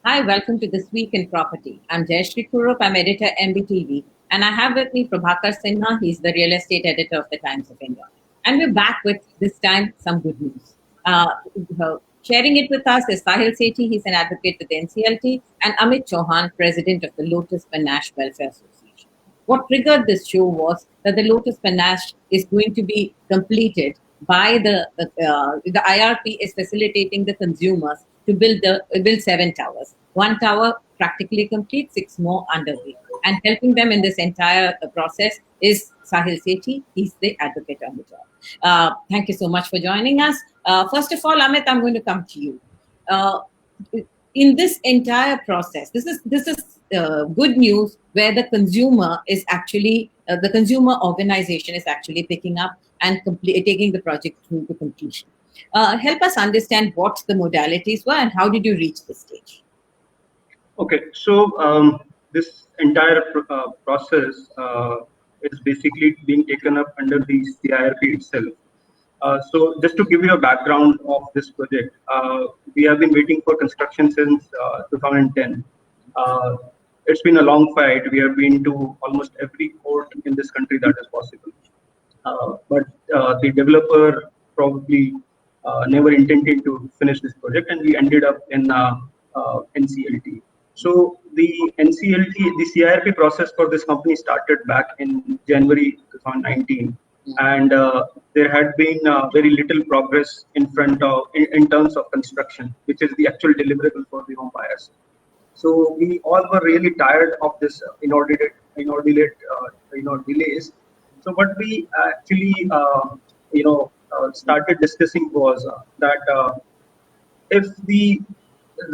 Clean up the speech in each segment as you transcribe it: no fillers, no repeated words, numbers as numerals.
Hi, welcome to This Week in Property. I'm Jayashri Kurup, I'm editor MBTV, and I have with me Prabhakar Sinha. He's the real estate editor of the Times of India. And we're back with, this time, some good news. Sharing it with us is Sahil Sethi, he's an advocate with the NCLT, and Amit Chauhan, president of the Lotus Panache Welfare Association. What triggered this show was that the Lotus Panache is going to be completed by the IRP is facilitating the consumers to build 7 towers. One tower practically complete, six more underway. And helping them in this entire process is Sahil Sethi. He's the advocate on the job. Thank you so much for joining us. First of all, Amit, I'm going to come to you. Uh, in this entire process, this is good news where the consumer organization is actually picking up and taking the project through to completion. Help us understand what the modalities were and how did you reach this stage? Okay, so this entire process is basically being taken up under the CIRP itself. So just to give you a background of this project, we have been waiting for construction since 2010. Uh, it's been a long fight. We have been to almost every court in this country that is possible. But the developer probably never intended to finish this project, and we ended up in NCLT. So the NCLT, the CIRP process for this company started back in January 2019, and there had been very little progress in terms of construction, which is the actual deliverable for the home buyers. So we all were really tired of this delays. So what we actually started discussing was that if the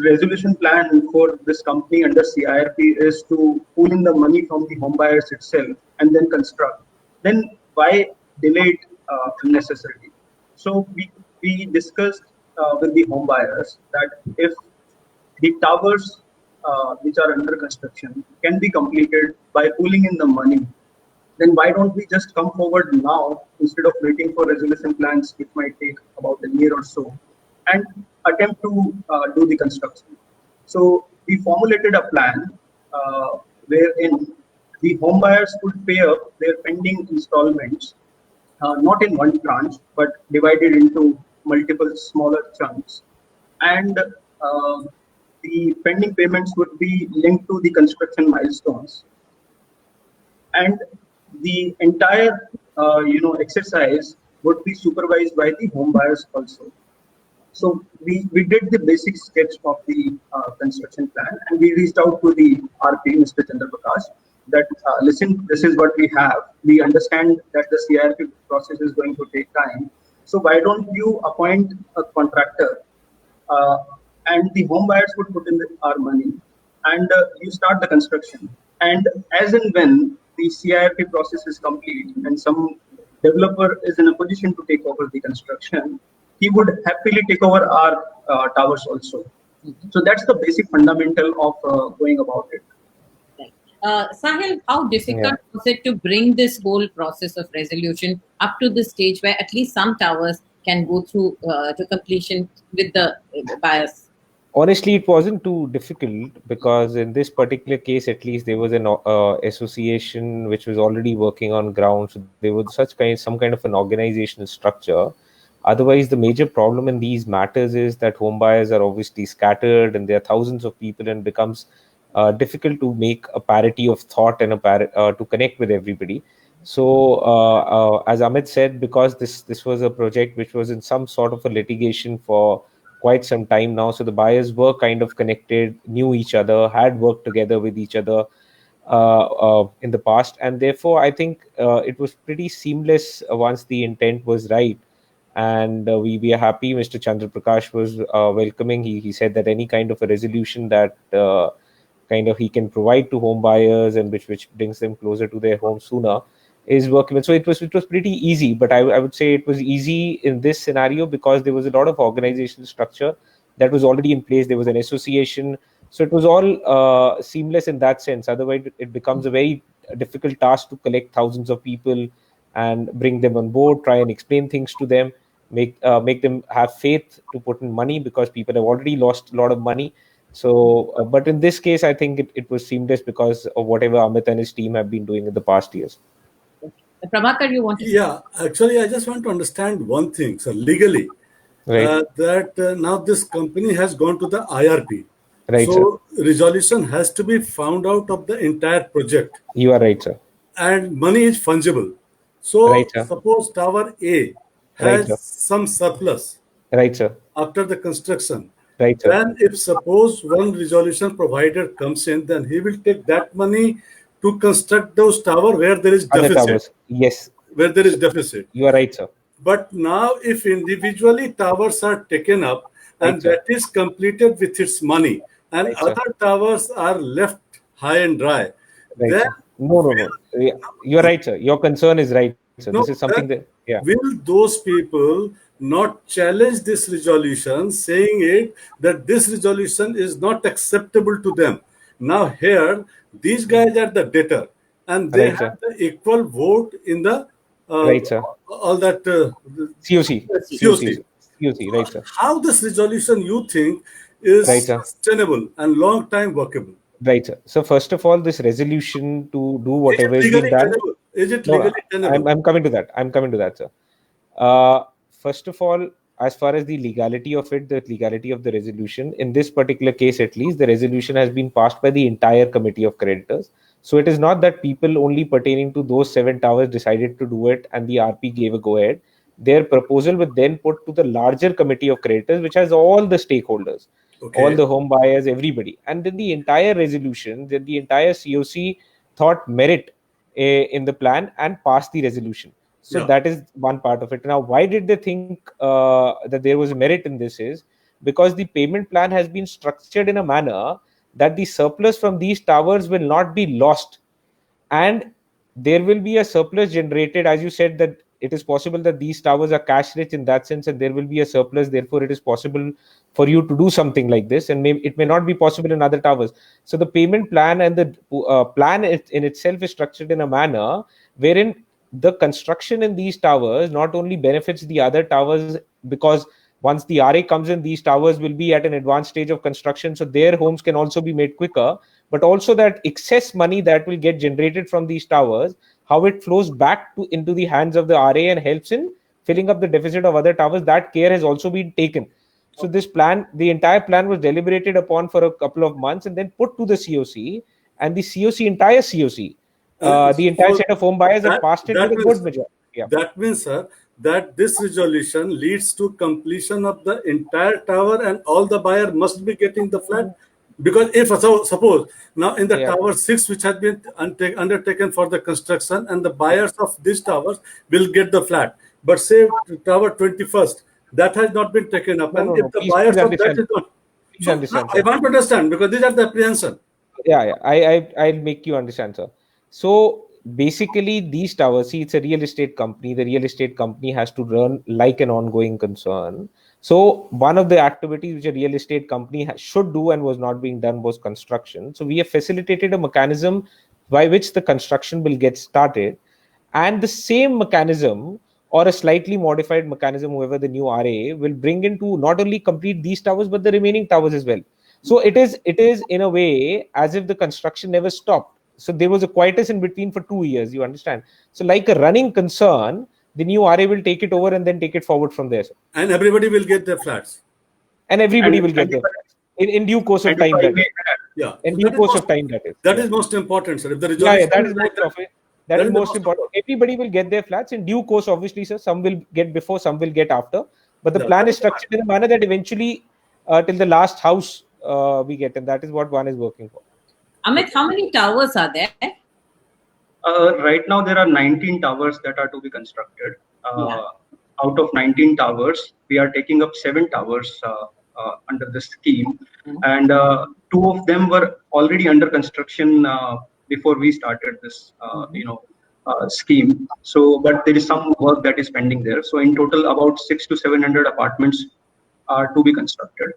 resolution plan for this company under CIRP is to pull in the money from the home buyers itself and then construct, then why delay it unnecessarily? So we discussed with the home buyers that if the towers which are under construction can be completed by pulling in the money, then why don't we just come forward now instead of waiting for resolution plans, which might take about a year or so, and attempt to do the construction? So we formulated a plan wherein the home buyers could pay up their pending installments, not in one tranche, but divided into multiple smaller chunks. And the pending payments would be linked to the construction milestones, and the entire exercise would be supervised by the home buyers also. So we did the basic sketch of the construction plan, and we reached out to the RP, Mr. Chandra Prakash, that listen, this is what we have. We understand that the CIRP process is going to take time. So why don't you appoint a contractor, uh, and the home buyers would put in our money, and you start the construction. And as and when the CIRP process is complete and some developer is in a position to take over the construction, he would happily take over our towers also. So that's the basic fundamental of going about it. Right. Sahil, how difficult was it to bring this whole process of resolution up to the stage where at least some towers can go through to completion with the buyers? Honestly, it wasn't too difficult because in this particular case, at least there was an association which was already working on ground. So there was some kind of an organizational structure. Otherwise, the major problem in these matters is that home buyers are obviously scattered and there are thousands of people, and becomes difficult to make a parity of thought and to connect with everybody. So, as Amit said, because this was a project which was in some sort of a litigation for quite some time now. So the buyers were kind of connected, knew each other, had worked together with each other in the past. And therefore, I think it was pretty seamless once the intent was right. And we are happy. Mr. Chandra Prakash was welcoming. He said that any kind of a resolution that kind of he can provide to home buyers and which brings them closer to their home sooner is working. So it was pretty easy, but I would say it was easy in this scenario because there was a lot of organizational structure that was already in place. There was an association, so it was all seamless in that sense. Otherwise, it becomes a very difficult task to collect thousands of people and bring them on board, try and explain things to them, make them have faith to put in money because people have already lost a lot of money. So, but in this case, I think it was seamless because of whatever Amit and his team have been doing in the past years. Prabhakar, you want to say? Yeah, actually, I just want to understand one thing. So legally, Right. now this company has gone to the IRP. Right, So resolution has to be found out of the entire project, You are right, sir. and money is fungible. So Right, sir. suppose tower A Right, has sir. some surplus Right, sir. after the construction. Right, sir. Then if suppose one resolution provider comes in, then he will take that money to construct those tower where there is Other deficit. towers. Yes, Where there is deficit. you are right, sir. But now, if individually towers are taken up and Right, sir. that is completed with its money, and Right, sir. other towers are left high and dry, Right, then sir. No. Yeah, you are right, sir. Your concern is right, sir. no, This is something then that, yeah. will those people not challenge this resolution, saying it that this resolution is not acceptable to them? Now here, these guys are the debtor, and they Right, sir. have the equal vote in the Right, sir. all that COC. COC. COC, right, sir. How this resolution you think is Right, sir. sustainable and long time workable? Right, sir. So first of all, this resolution to do Is it whatever is being legally done. tenable? Is it No, legally tenable? I'm coming to that. I'm coming to that, sir. First of all, as far as the legality of it, the legality of the resolution, in this particular case at least, the resolution has been passed by the entire committee of creditors. So it is not that people only pertaining to those 7 towers decided to do it and the RP gave a go ahead. Their proposal was then put to the larger committee of creditors, which has all the stakeholders, Okay. all the home buyers, everybody. And then the entire resolution, then the entire COC thought merit in the plan and passed the resolution. So Yeah. that is one part of it. Now, why did they think that there was merit in this? Is because the payment plan has been structured in a manner that the surplus from these towers will not be lost, and there will be a surplus generated. As you said, that it is possible that these towers are cash rich in that sense, and there will be a surplus. Therefore, it is possible for you to do something like this, and it may not be possible in other towers. So the payment plan and the plan in itself is structured in a manner wherein the construction in these towers not only benefits the other towers, because once the RA comes in, these towers will be at an advanced stage of construction, so their homes can also be made quicker, but also that excess money that will get generated from these towers, how it flows back into the hands of the RA and helps in filling up the deficit of other towers, that care has also been taken. So this plan, the entire plan was deliberated upon for a couple of months and then put to the COC, and the COC, entire COC, the entire So set of home buyers have passed it with a means, good majority. Yeah. that means, sir, that this resolution leads to completion of the entire tower and all the buyer must be getting the flat. Because if suppose now in the Yeah. tower 6, which has been undertaken for the construction, and the buyers of these towers will get the flat, but say tower 21st, that has not been taken up, and if the Please buyers of that understand. is not, Please so understand, now sir. I want to understand, because these are the apprehension. Yeah. I'll make you understand, sir. So basically, these towers, see, it's a real estate company. The real estate company has to run like an ongoing concern. So one of the activities which a real estate company should do and was not being done was construction. So we have facilitated a mechanism by which the construction will get started, and the same mechanism or a slightly modified mechanism, whoever the new RA will bring in to not only complete these towers but the remaining towers as well. So it is in a way as if the construction never stopped. So there was a quietus in between for 2 years, you understand. So like a running concern, the new RA will take it over and then take it forward from there, sir. And everybody will get their flats. And everybody will get and there in due course of And time. if I That may is. add, Yeah. In So due that is course most- of time, that is. That Yeah. is most important, sir. If the Yeah, resolution that is is like most that, of it. That is the most important. Everybody will get their flats in due course, obviously, sir. Some will get before, some will get after. But the Yeah, plan that is is fine. structured in a manner that eventually, till the last house we get, and that is what one is working for. Amit, how many towers are there? right now, there are 19 towers that are to be constructed. Yeah. Out of 19 towers, we are taking up 7 towers under the scheme, and 2 of them were already under construction before we started this, scheme. So, but there is some work that is pending there. So, in total, about 600 to 700 apartments are to be constructed.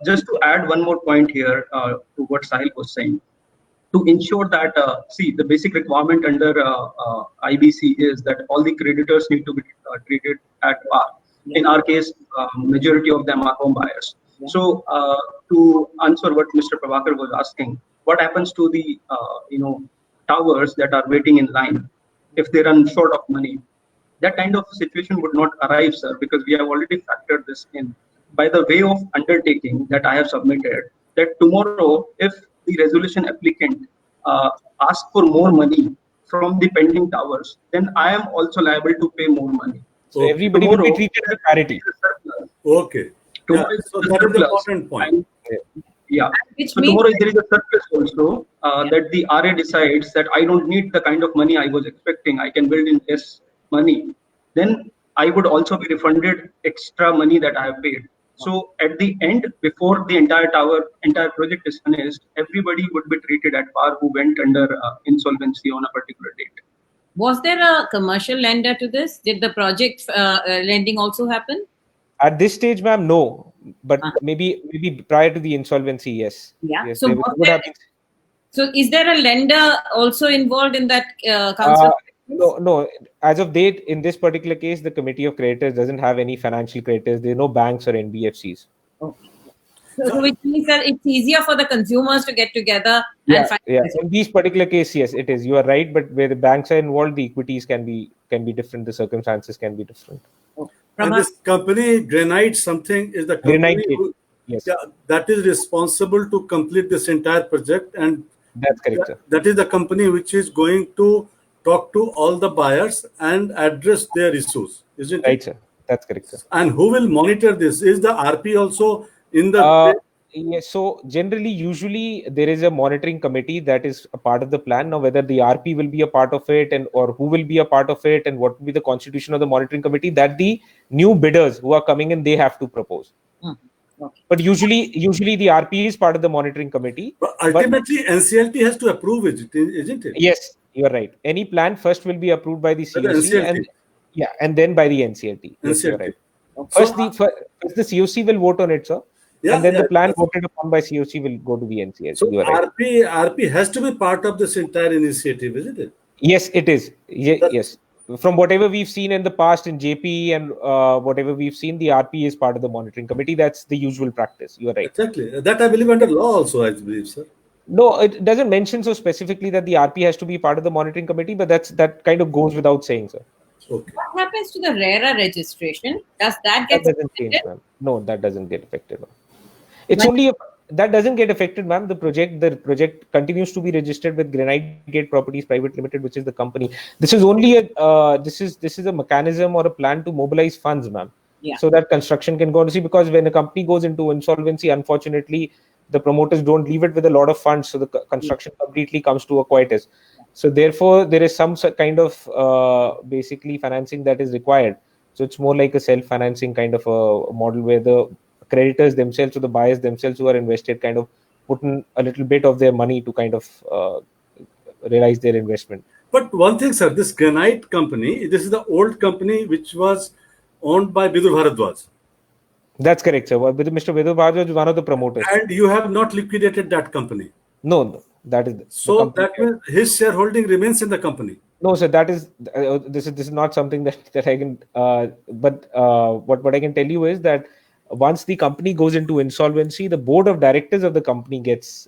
Just to add one more point here to what Sahil was saying, to ensure that, see, the basic requirement under IBC is that all the creditors need to be treated at par. In our case, majority of them are home buyers. Yeah. So to answer what Mr. Prabhakar was asking, what happens to the towers that are waiting in line if they run short of money? That kind of situation would not arise, sir, because we have already factored this in by the way of undertaking that I have submitted. That tomorrow, if the resolution applicant asks for more money from the pending towers, then I am also liable to pay more money. So Okay. everybody will be Tomorrow, treated with if there parity. is a surplus, Okay. Yeah. tomorrow So if that there is is the a surplus, important point. and yeah. Which So means tomorrow, if there is a surplus also, that the RA decides that I don't need the kind of money I was expecting, I can build in less money, then I would also be refunded extra money that I have paid. So at the end, before the entire project is finished, everybody would be treated at par who went under insolvency on a particular date. was there a commercial lender to this? Did the project lending also happen? At this stage, ma'am, no. But Uh-huh. maybe prior to the insolvency, yes. Yeah. Yes, So there was would there, have been. so is there a lender also involved in that Uh, council? no. As of date, in this particular case, the committee of creditors doesn't have any financial creditors. There are no banks or NBFCs. Okay. So which means that it's easier for the consumers to get together and find Yeah. this. In these particular case, yes, it is. You are right, but where the banks are involved, the equities can be different. The circumstances can be different. Okay. And this company, Granite something, is the company Granite Gate. who, Yes, that is responsible to complete this entire project, and that's correct, sir. that is the company which is going to talk to all the buyers and address their issues, isn't Right, it? sir. That's correct, sir. And who will monitor this? Is the RP also in the Yes, so generally, usually there is a monitoring committee that is a part of the plan. Now, whether the RP will be a part of it and or who will be a part of it and what will be the constitution of the monitoring committee, that the new bidders who are coming in, they have to propose. Okay. But usually the RP is part of the monitoring committee. But ultimately, NCLT has to approve it, isn't it? Yes, you are right. Any plan first will be approved by the By the COC NCLT. and then by the NCLT. Yes, you are NCLT. right. So, First the COC will vote on it, sir. yeah, And then the plan yes. voted upon by COC will go to the NCLT. So You are right. RP has to be part of this entire initiative, isn't it? Yes, it is. Yes. From whatever we've seen in the past in JP and whatever we've seen, the RP is part of the monitoring committee. That's the usual practice. You are right. Exactly. That I believe under law also, I believe, sir. No, it doesn't mention so specifically that the RP has to be part of the monitoring committee, but that kind of goes without saying, sir. Okay. What happens to the RERA registration? Does that get That doesn't change, affected? ma'am. No, that doesn't get affected, ma'am. It's only that doesn't get affected, ma'am. The project continues to be registered with Granite Gate Properties Private Limited, which is the company. This is only a this is a mechanism or a plan to mobilize funds, ma'am. Yeah. So that construction can go on. See, because when a company goes into insolvency, unfortunately, the promoters don't leave it with a lot of funds, so the construction completely comes to a quietus. So therefore, there is some kind of basically financing that is required. So it's more like a self-financing kind of a model where the creditors themselves or the buyers themselves who are invested kind of put in a little bit of their money to kind of realize their investment. But one thing, sir, this Granite company, this is the old company which was owned by Bidur Bharadwaj. That's correct, sir. Mr. Vidur Bharadwaj is one of the promoters. And you have not liquidated that company. No, that is so that means his shareholding remains in the company. No, sir. That is this is not something that I can. But what I can tell you is that once the company goes into insolvency, the board of directors of the company gets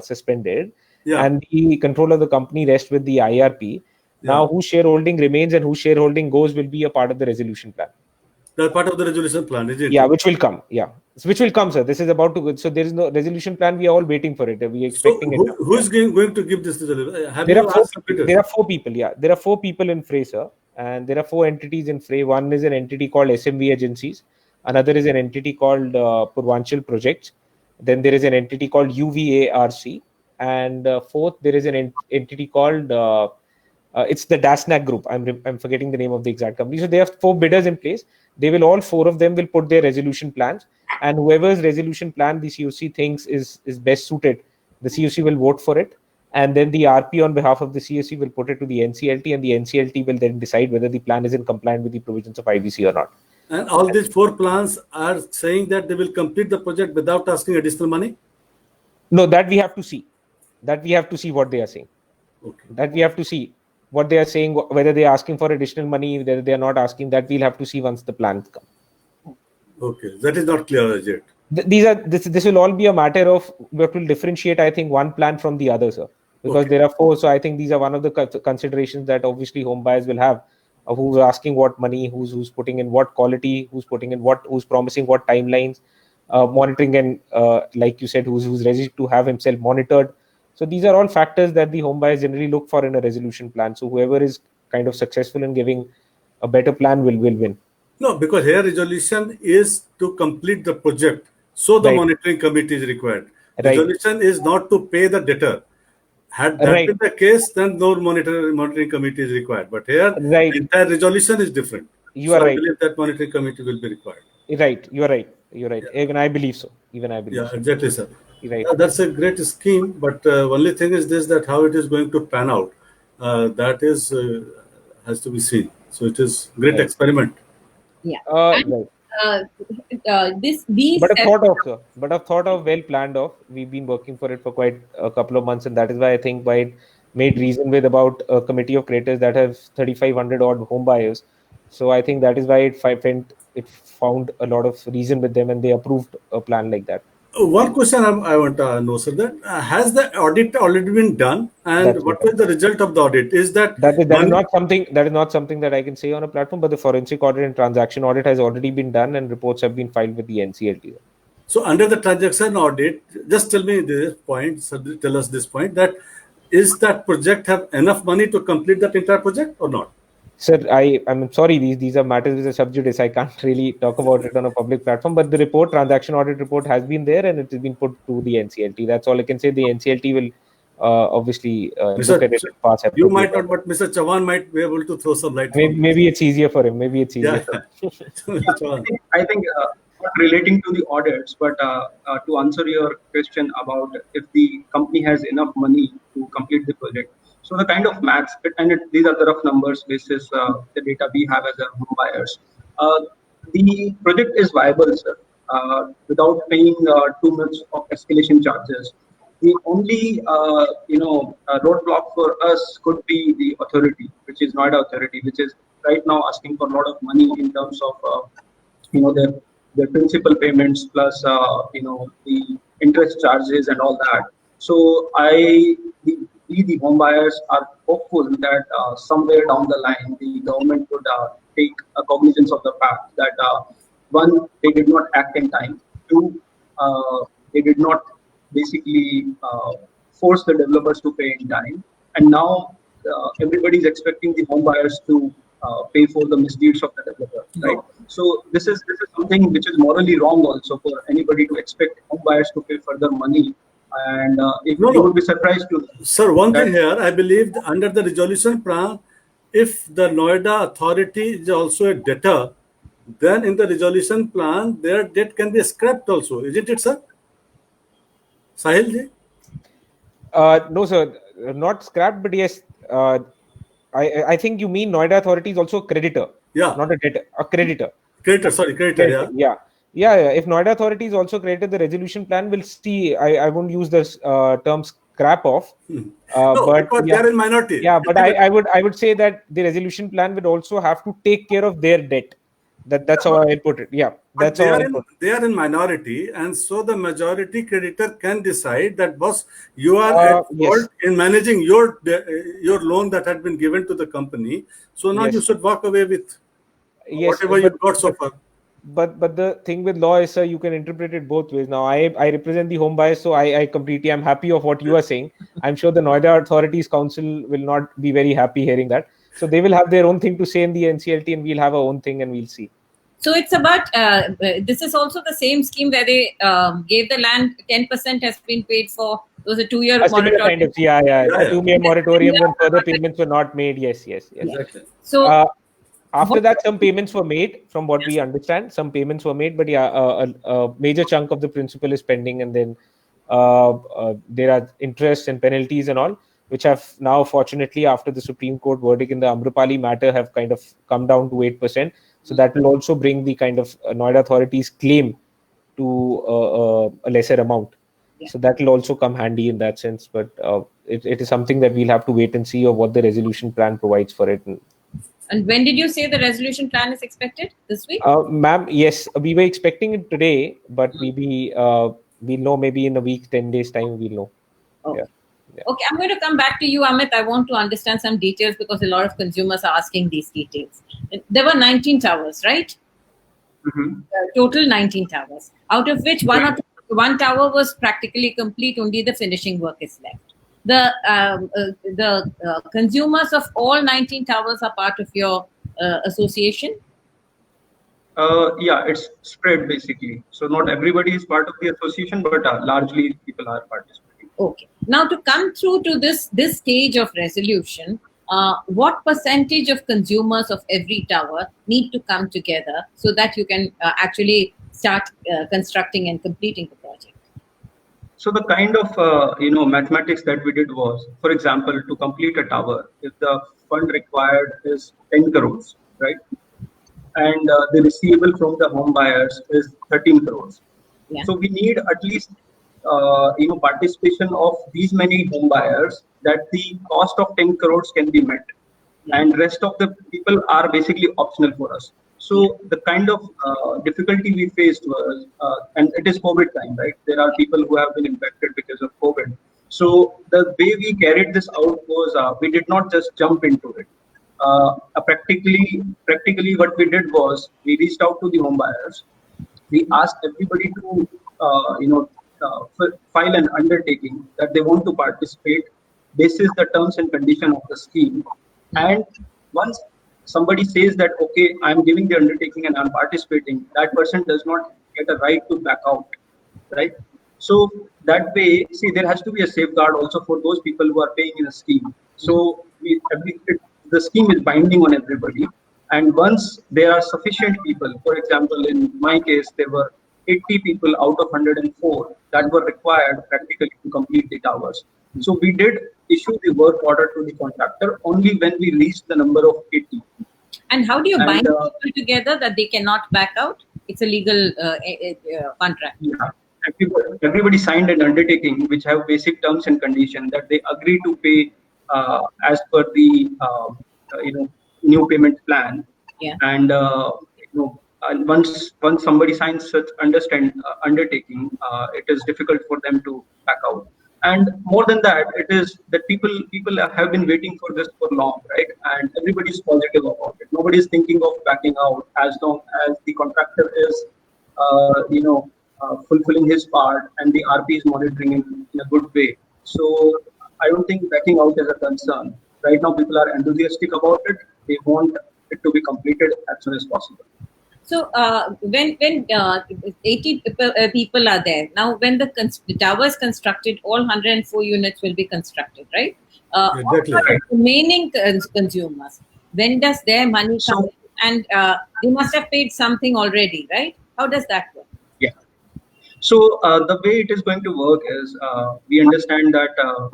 suspended, and the control of the company rests with the IRP. Now, whose shareholding remains and whose shareholding goes will be a part of the resolution plan. That's part of the resolution plan, is it? Yeah, which will come. Yeah, which will come, sir. This is about to. So there is no resolution plan. We are all waiting for it. We are expecting it. Who is going to give this resolution? There are four people. Yeah, there are four people in fray, sir, and there are four entities in fray. One is an entity called SMV Agencies. Another is an entity called Purvanchal Projects. Then there is an entity called UVARC, and fourth there is an entity called it's the DASNAC Group. I'm forgetting the name of the exact company. So they have four bidders in place. They will all four of them will put their resolution plans, and whoever's resolution plan the COC thinks is best suited, the COC will vote for it, and then the RP on behalf of the COC will put it to the NCLT, and the NCLT will then decide whether the plan is in compliance with the provisions of IBC or not. And all these four plans are saying that they will complete the project without asking additional money? No, that we have to see. That we have to see what they are saying. Okay. That we have to see what they are saying, whether they are asking for additional money, whether they are not asking. That we'll have to see once the plans come. Okay, that is not clear as yet. This will all be a matter of we have to differentiate, I think, one plan from the other, sir, because Okay. there are four. So I think these are one of the considerations that obviously home buyers will have. Who's asking what money, who's putting in what quality, who's putting in what, who's promising what timelines, monitoring, and like you said, who's ready to have himself monitored. So these are all factors that the home buyers generally look for in a resolution plan. So whoever is kind of successful in giving a better plan will win. No, because here resolution is to complete the project. So the Right. monitoring committee is required. Right. Resolution is not to pay the debtor. Had that Right. been the case, then no monitoring committee is required. But here, Right. the entire resolution is different. You So are I right. believe that monitoring committee will be required. Right. You're right. You're right. Yeah. Even I believe so. Yeah, So. exactly, sir. Right. That's a great scheme, but only thing is this, that how it is going to pan out, that is has to be seen. So it is great Right. experiment. Yeah. Right. These But a thought of, sir. But a thought of, well planned of. We've been working for it for quite a couple of months, and that is why I think by it made reason with about a committee of creators that have 3,500 odd home buyers. So I think that is why it found a lot of reason with them, and they approved a plan like that. One question I want to know, sir, that has the audit already been done, and That's what it. was the result of the audit? Is that That is money- not something that I can say on a platform, but the forensic audit and transaction audit has already been done, and reports have been filed with the NCLT. So under the transaction audit, just tell me this point, sir, tell us this point, that is that project have enough money to complete that entire project or not? Sir, I'm sorry, these are matters which are sub judice. I can't really talk about it on a public platform, but the transaction audit report has been there and it has been put to the NCLT. That's all I can say. The NCLT will obviously look at it and pass it. You might not, but Mr. Chavan might be able to throw some light. Maybe it's easier for him. Maybe it's easier for him. Chavan. I think not relating to the audits, but to answer your question about if the company has enough money to complete the project. So the kind of maths, these are the rough numbers basis the data we have as a home buyers. The project is viable, sir, without paying too much of escalation charges. The only roadblock for us could be the authority, which is Noida Authority, which is right now asking for a lot of money in terms of their principal payments plus the interest charges and all that. So the home buyers are hopeful that somewhere down the line the government would take a cognizance of the fact that one, they did not act in time. Two, they did not basically force the developers to pay in time. And now everybody is expecting the home buyers to pay for the misdeeds of the developer, right? So this is something which is morally wrong also for anybody to expect home buyers to pay further money. And if you would be surprised to, sir, one thing here, I believe under the resolution plan, if the Noida Authority is also a debtor, then in the resolution plan, their debt can be scrapped also, isn't it, sir? Sahil ji? No, sir, not scrapped, but yes, I think you mean Noida Authority is also a creditor. Yeah. Not a debtor, a creditor. Creditor, yeah. Yeah. If Noida Authority is also credited, the resolution plan will see. I won't use this term scrap off. But they are in minority. Yeah, but I would say that the resolution plan would also have to take care of their debt. That's how I put it. Yeah, that's how I put it. They are in minority, and so the majority creditor can decide that, boss, you are at fault in managing your loan that had been given to the company. So now you should walk away with whatever you've got so far. But the thing with law is, sir, you can interpret it both ways. Now, I represent the home buyers, so I completely am happy of what you are saying. I'm sure the Noida Authorities Council will not be very happy hearing that. So they will have their own thing to say in the NCLT, and we'll have our own thing, and we'll see. So it's about this is also the same scheme where they gave the land 10% has been paid for. It was a 2-year moratorium. Kind of, yeah. A 2-year moratorium when further payments were not made. Yes. Exactly. So after that, some payments were made, from what we understand. Some payments were made, but a major chunk of the principal is pending, and then there are interests and penalties and all, which have now, fortunately, after the Supreme Court verdict in the Amrapali matter, have kind of come down to 8%. So that will also bring the kind of Noida Authority's claim to a lesser amount. Yeah. So that will also come handy in that sense. But it is something that we'll have to wait and see of what the resolution plan provides for it. And when did you say the resolution plan is expected? This week? Ma'am, yes, we were expecting it today, but we'll know maybe in a week, 10 days time, we'll know. Okay. Yeah. Okay, I'm going to come back to you, Amit. I want to understand some details because a lot of consumers are asking these details. There were 19 towers, right? Total 19 towers, out of which one tower was practically complete. Only the finishing work is left. The consumers of all 19 towers are part of your association? Yeah, it's spread basically. So not everybody is part of the association, but largely people are participating. Okay. Now to come through to this stage of resolution, what percentage of consumers of every tower need to come together so that you can actually start constructing and completing the project? So the kind of mathematics that we did was, for example, to complete a tower, if the fund required is 10 crores, right? And the receivable from the home buyers is 13 crores. Yeah. So we need at least participation of these many home buyers that the cost of 10 crores can be met, and rest of the people are basically optional for us. So the kind of difficulty we faced was, and it is COVID time, right? There are people who have been impacted because of COVID. So the way we carried this out was we did not just jump into it. Practically what we did was we reached out to the home buyers. We asked everybody to file an undertaking that they want to participate. This is the terms and condition of the scheme. And once somebody says that, okay, I'm giving the undertaking and I'm participating, that person does not get a right to back out, right? So that way, see, there has to be a safeguard also for those people who are paying in a scheme. So the scheme is binding on everybody. And once there are sufficient people, for example, in my case, there were 80 people out of 104 that were required practically to complete the towers. So we did issue the work order to the contractor only when we reached the number of 80. And how do you bind people together that they cannot back out? It's a legal contract. Yeah. Everybody signed an undertaking which have basic terms and conditions that they agree to pay as per the new payment plan. Yeah. And once somebody signs such undertaking, it is difficult for them to back out. And more than that, it is that people have been waiting for this for long, right? And everybody is positive about it. Nobody is thinking of backing out as long as the contractor is, fulfilling his part and the RP is monitoring in a good way. So I don't think backing out is a concern. Right now, people are enthusiastic about it. They want it to be completed as soon as possible. So when 80 people are there, now when the tower is constructed, all 104 units will be constructed, right? Exactly. The remaining consumers, when does their money come in? And they must have paid something already, right? How does that work? Yeah. So the way it is going to work is we understand that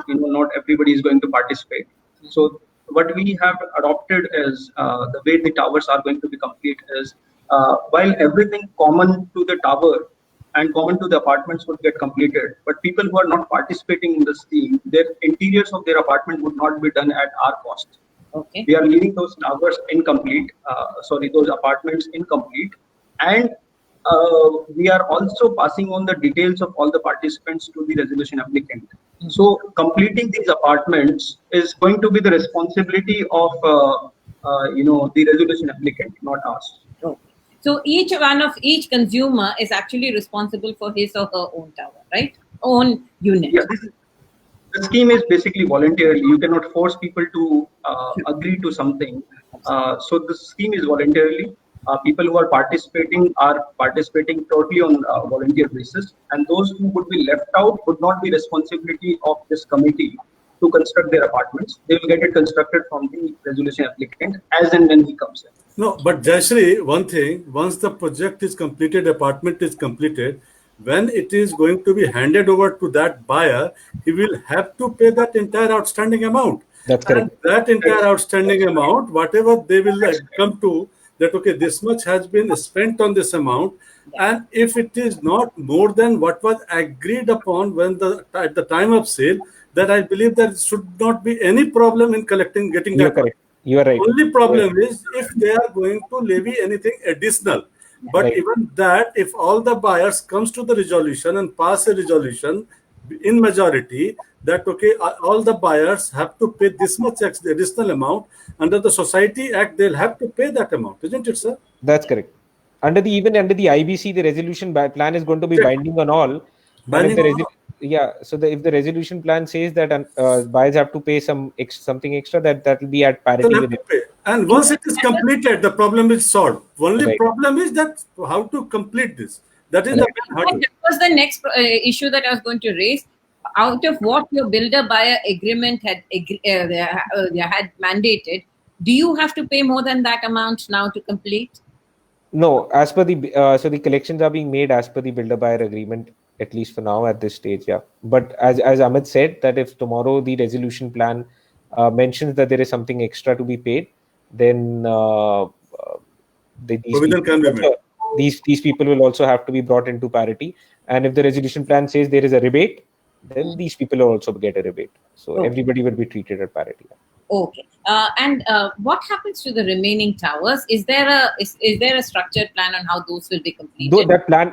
not everybody is going to participate. So what we have adopted is the way the towers are going to be complete is while everything common to the tower and common to the apartments would get completed, but people who are not participating in the scheme, their interiors of their apartment would not be done at our cost. Okay. We are leaving those towers incomplete, those apartments incomplete, and we are also passing on the details of all the participants to the resolution applicant. So completing these apartments is going to be the responsibility of the resolution applicant, not us. Okay. So each consumer is actually responsible for his or her own tower, right? Own unit. Yeah, the scheme is basically voluntarily. You cannot force people to agree to something. So the scheme is voluntarily. People who are participating totally on a volunteer basis, and those who would be left out would not be responsibility of this committee to construct their apartments. They will get it constructed from the resolution applicant as and when he comes in. No, but Jayashree, one thing, once the project is completed, apartment is completed, when it is going to be handed over to that buyer, he will have to pay that entire outstanding amount. That's correct. And that entire outstanding amount, whatever they will come to, that, okay, this much has been spent on this amount. And if it is not more than what was agreed upon at the time of sale, that I believe there should not be any problem in getting You're that. correct. You are right. Only problem is if they are going to levy anything additional. But Right. even that, if all the buyers comes to the resolution and pass a resolution in majority that okay, all the buyers have to pay this much additional amount under the Society Act, they'll have to pay that amount, isn't it, sir? That's correct. Even under the IBC, the resolution plan is going to be Check. binding on all. And if Binding the on all. if the resolution plan says that buyers have to pay something extra, that will be at parity They'll have with to it. pay. And once it is completed, the problem is solved. Only Right. problem is that how to complete this. That is the Right. main hurdle. That was the next issue that I was going to raise. Out of what your builder-buyer agreement had mandated, do you have to pay more than that amount now to complete? No, as per the so the collections are being made as per the builder buyer agreement, at least for now at this stage. Yeah, but as Amit said, that if tomorrow the resolution plan mentions that there is something extra to be paid, then these Provision can be made. these people will also have to be brought into parity. And if the resolution plan says there is a rebate, then these people will also get a rebate. So Okay. everybody will be treated at parity. Okay. And what happens to the remaining towers? Is there a structured plan on how those will be completed? Though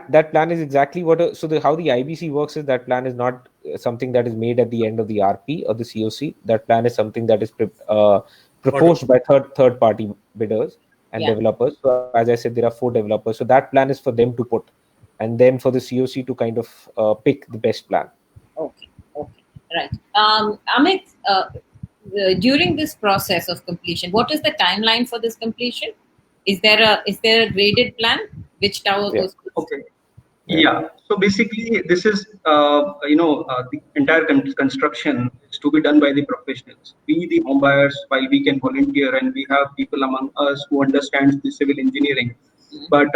that plan is exactly what how the IBC works is that plan is not something that is made at the end of the RP or the COC. That plan is something that is proposed by third party bidders and Yeah. developers. So as I said, there are 4 developers. So that plan is for them to put, and then for the COC to kind of pick the best plan. Okay. Right. Amit, during this process of completion, what is the timeline for this completion? Is there a graded plan? Which tower Yeah. goes first? Okay. Yeah. So basically, this is the entire construction is to be done by the professionals. We, the home buyers, while we can volunteer and we have people among us who understands the civil engineering, but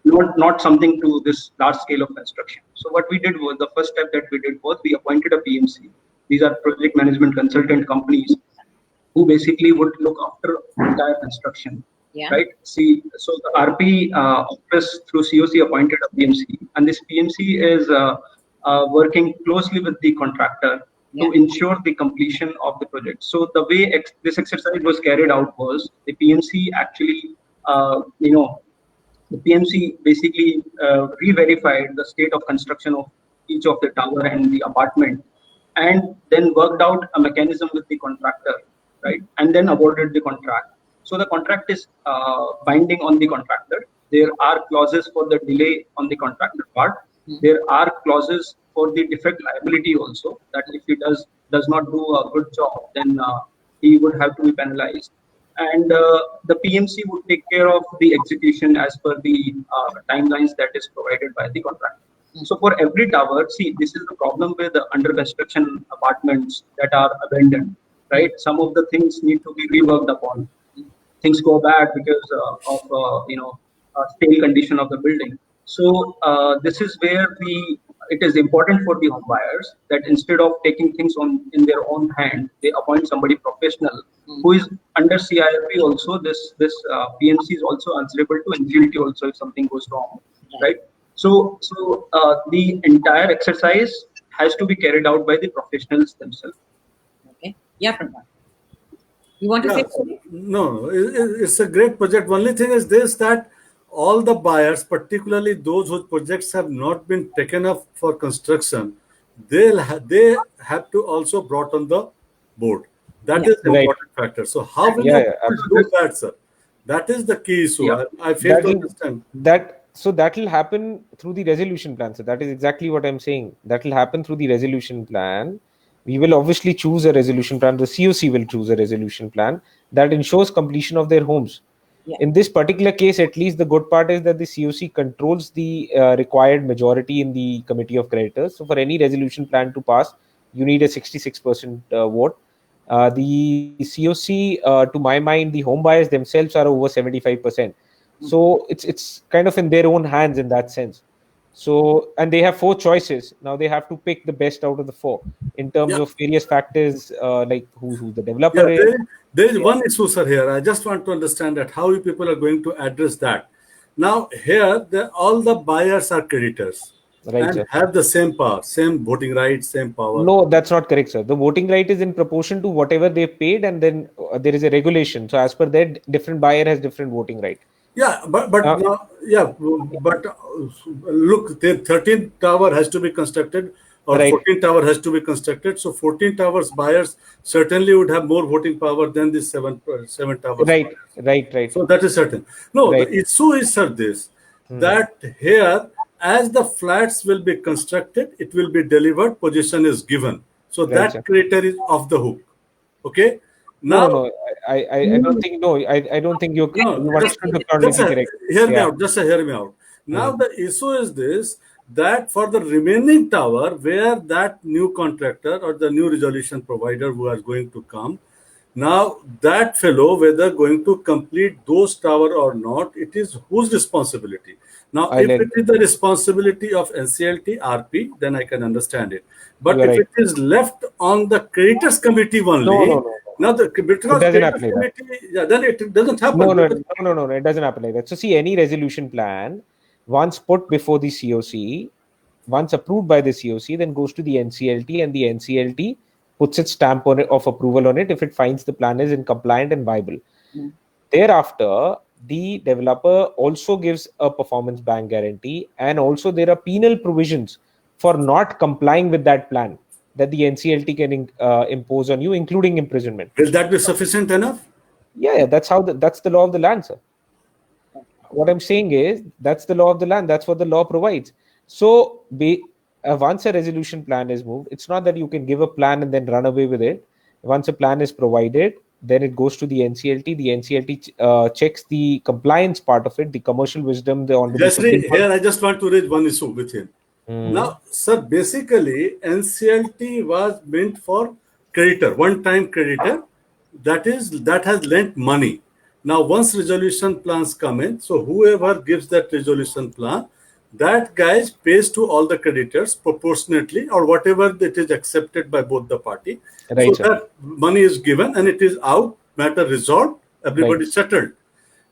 not something to this large scale of construction. So what we did was the first step that we did was we appointed a PMC. These are project management consultant companies who basically would look after entire construction. Yeah. Right. See, so the RP office through COC appointed a PMC, and this PMC is working closely with the contractor to ensure the completion of the project. So the way this exercise was carried out was the PMC actually, the PMC basically re-verified the state of construction of each of the tower and the apartment, and then worked out a mechanism with the contractor, right, and then awarded the contract. So the contract is binding on the contractor. There are clauses for the delay on the contractor part. There are clauses for the defect liability also, that if he does not do a good job, then he would have to be penalized. And the PMC would take care of the execution as per the timelines that is provided by the contractor. So for every tower, see, this is the problem with the under construction apartments that are abandoned, right? Some of the things need to be reworked upon. Things go bad because of stale condition of the building. So this is where it is important for the home buyers that instead of taking things in their own hand, they appoint somebody professional who is under CIRP also. This PMC is also answerable to NGT also if something goes wrong, right? So the entire exercise has to be carried out by the professionals themselves. Okay. Yeah, Prabha. You want to say something? No, it's a great project. Only thing is this, that all the buyers, particularly those whose projects have not been taken up for construction, they have to also brought on the board. That is the Right. important factor. So how will Yeah, you yeah, do that, sir? That is the key issue. Yeah. I fail to That understand. that will happen through the resolution plan. So that is exactly what I'm saying. That will happen through the resolution plan. We will obviously choose a resolution plan. The COC will choose a resolution plan that ensures completion of their homes. Yeah. In this particular case, at least the good part is that the COC controls the required majority in the committee of creditors. So for any resolution plan to pass, you need a 66% vote. The COC, to my mind, the home buyers themselves are over 75%. So it's kind of in their own hands in that sense. So, and they have 4 choices. Now they have to pick the best out of the 4 in terms Yeah. of various factors, like who the developer Yeah, is. there is one issue, sir, here. I just want to understand that how you people are going to address that. Now, here, all the buyers are creditors. Right, and sir. have the same power, same voting rights, same power. No, that's not correct, sir. The voting right is in proportion to whatever they paid, and then there is a regulation. So as per that, different buyer has different voting right. Yeah, but Uh, now, yeah, but look, the 13th tower has to be constructed, or right, 14th tower has to be constructed. So 14 towers buyers certainly would have more voting power than the seven towers right, buyers. right, So that is certain. No, the right. issue is, sir, this, Hmm. that here, as the flats will be constructed, it will be delivered, possession is given. So Right, sir. that creator is off the hook. Okay. No, Now, no, no. I don't think. No, I don't think no, you understood the just chronology correct. hear me Yeah. out. Just hear me out. Now Hmm. the issue is this, that for the remaining tower, where that new contractor or the new resolution provider who is going to come, now that fellow whether going to complete those tower or not, it is whose responsibility. Now, I'll if let it is the responsibility of NCLT RP, then I can understand it. you But are if right. it is left on the creditors committee No, no, only, no, now no. the It because doesn't creditors happen like that. committee, yeah, then it doesn't happen No, no, because no, no, no, no. It doesn't happen like that. So see, any resolution plan, once put before the COC, once approved by the COC, then goes to the NCLT, and the NCLT puts its stamp on it of approval on it if it finds the plan is in compliant and viable. Mm. Thereafter, the developer also gives a performance bank guarantee, and also there are penal provisions for not complying with that plan that the NCLT can impose on you, including imprisonment. will that be sufficient enough? Yeah, that's the law of the land, sir. What I'm saying is that's the law of the land. That's what the law provides. So once a resolution plan is moved, it's not that you can give a plan and then run away with it. Once a plan is provided, then it goes to the NCLT. The NCLT checks the compliance part of it, the commercial wisdom, the Honorable Supreme Jasri, Court. here I just want to raise one issue with him. Hmm. Now, sir, basically NCLT was meant for creditor, one-time creditor, that has lent money. Now, once resolution plans come in, so whoever gives that resolution plan, that guy pays to all the creditors proportionately or whatever that is accepted by both the party. So Right, sir. that money is given and it is out, matter resolved, everybody Right. settled.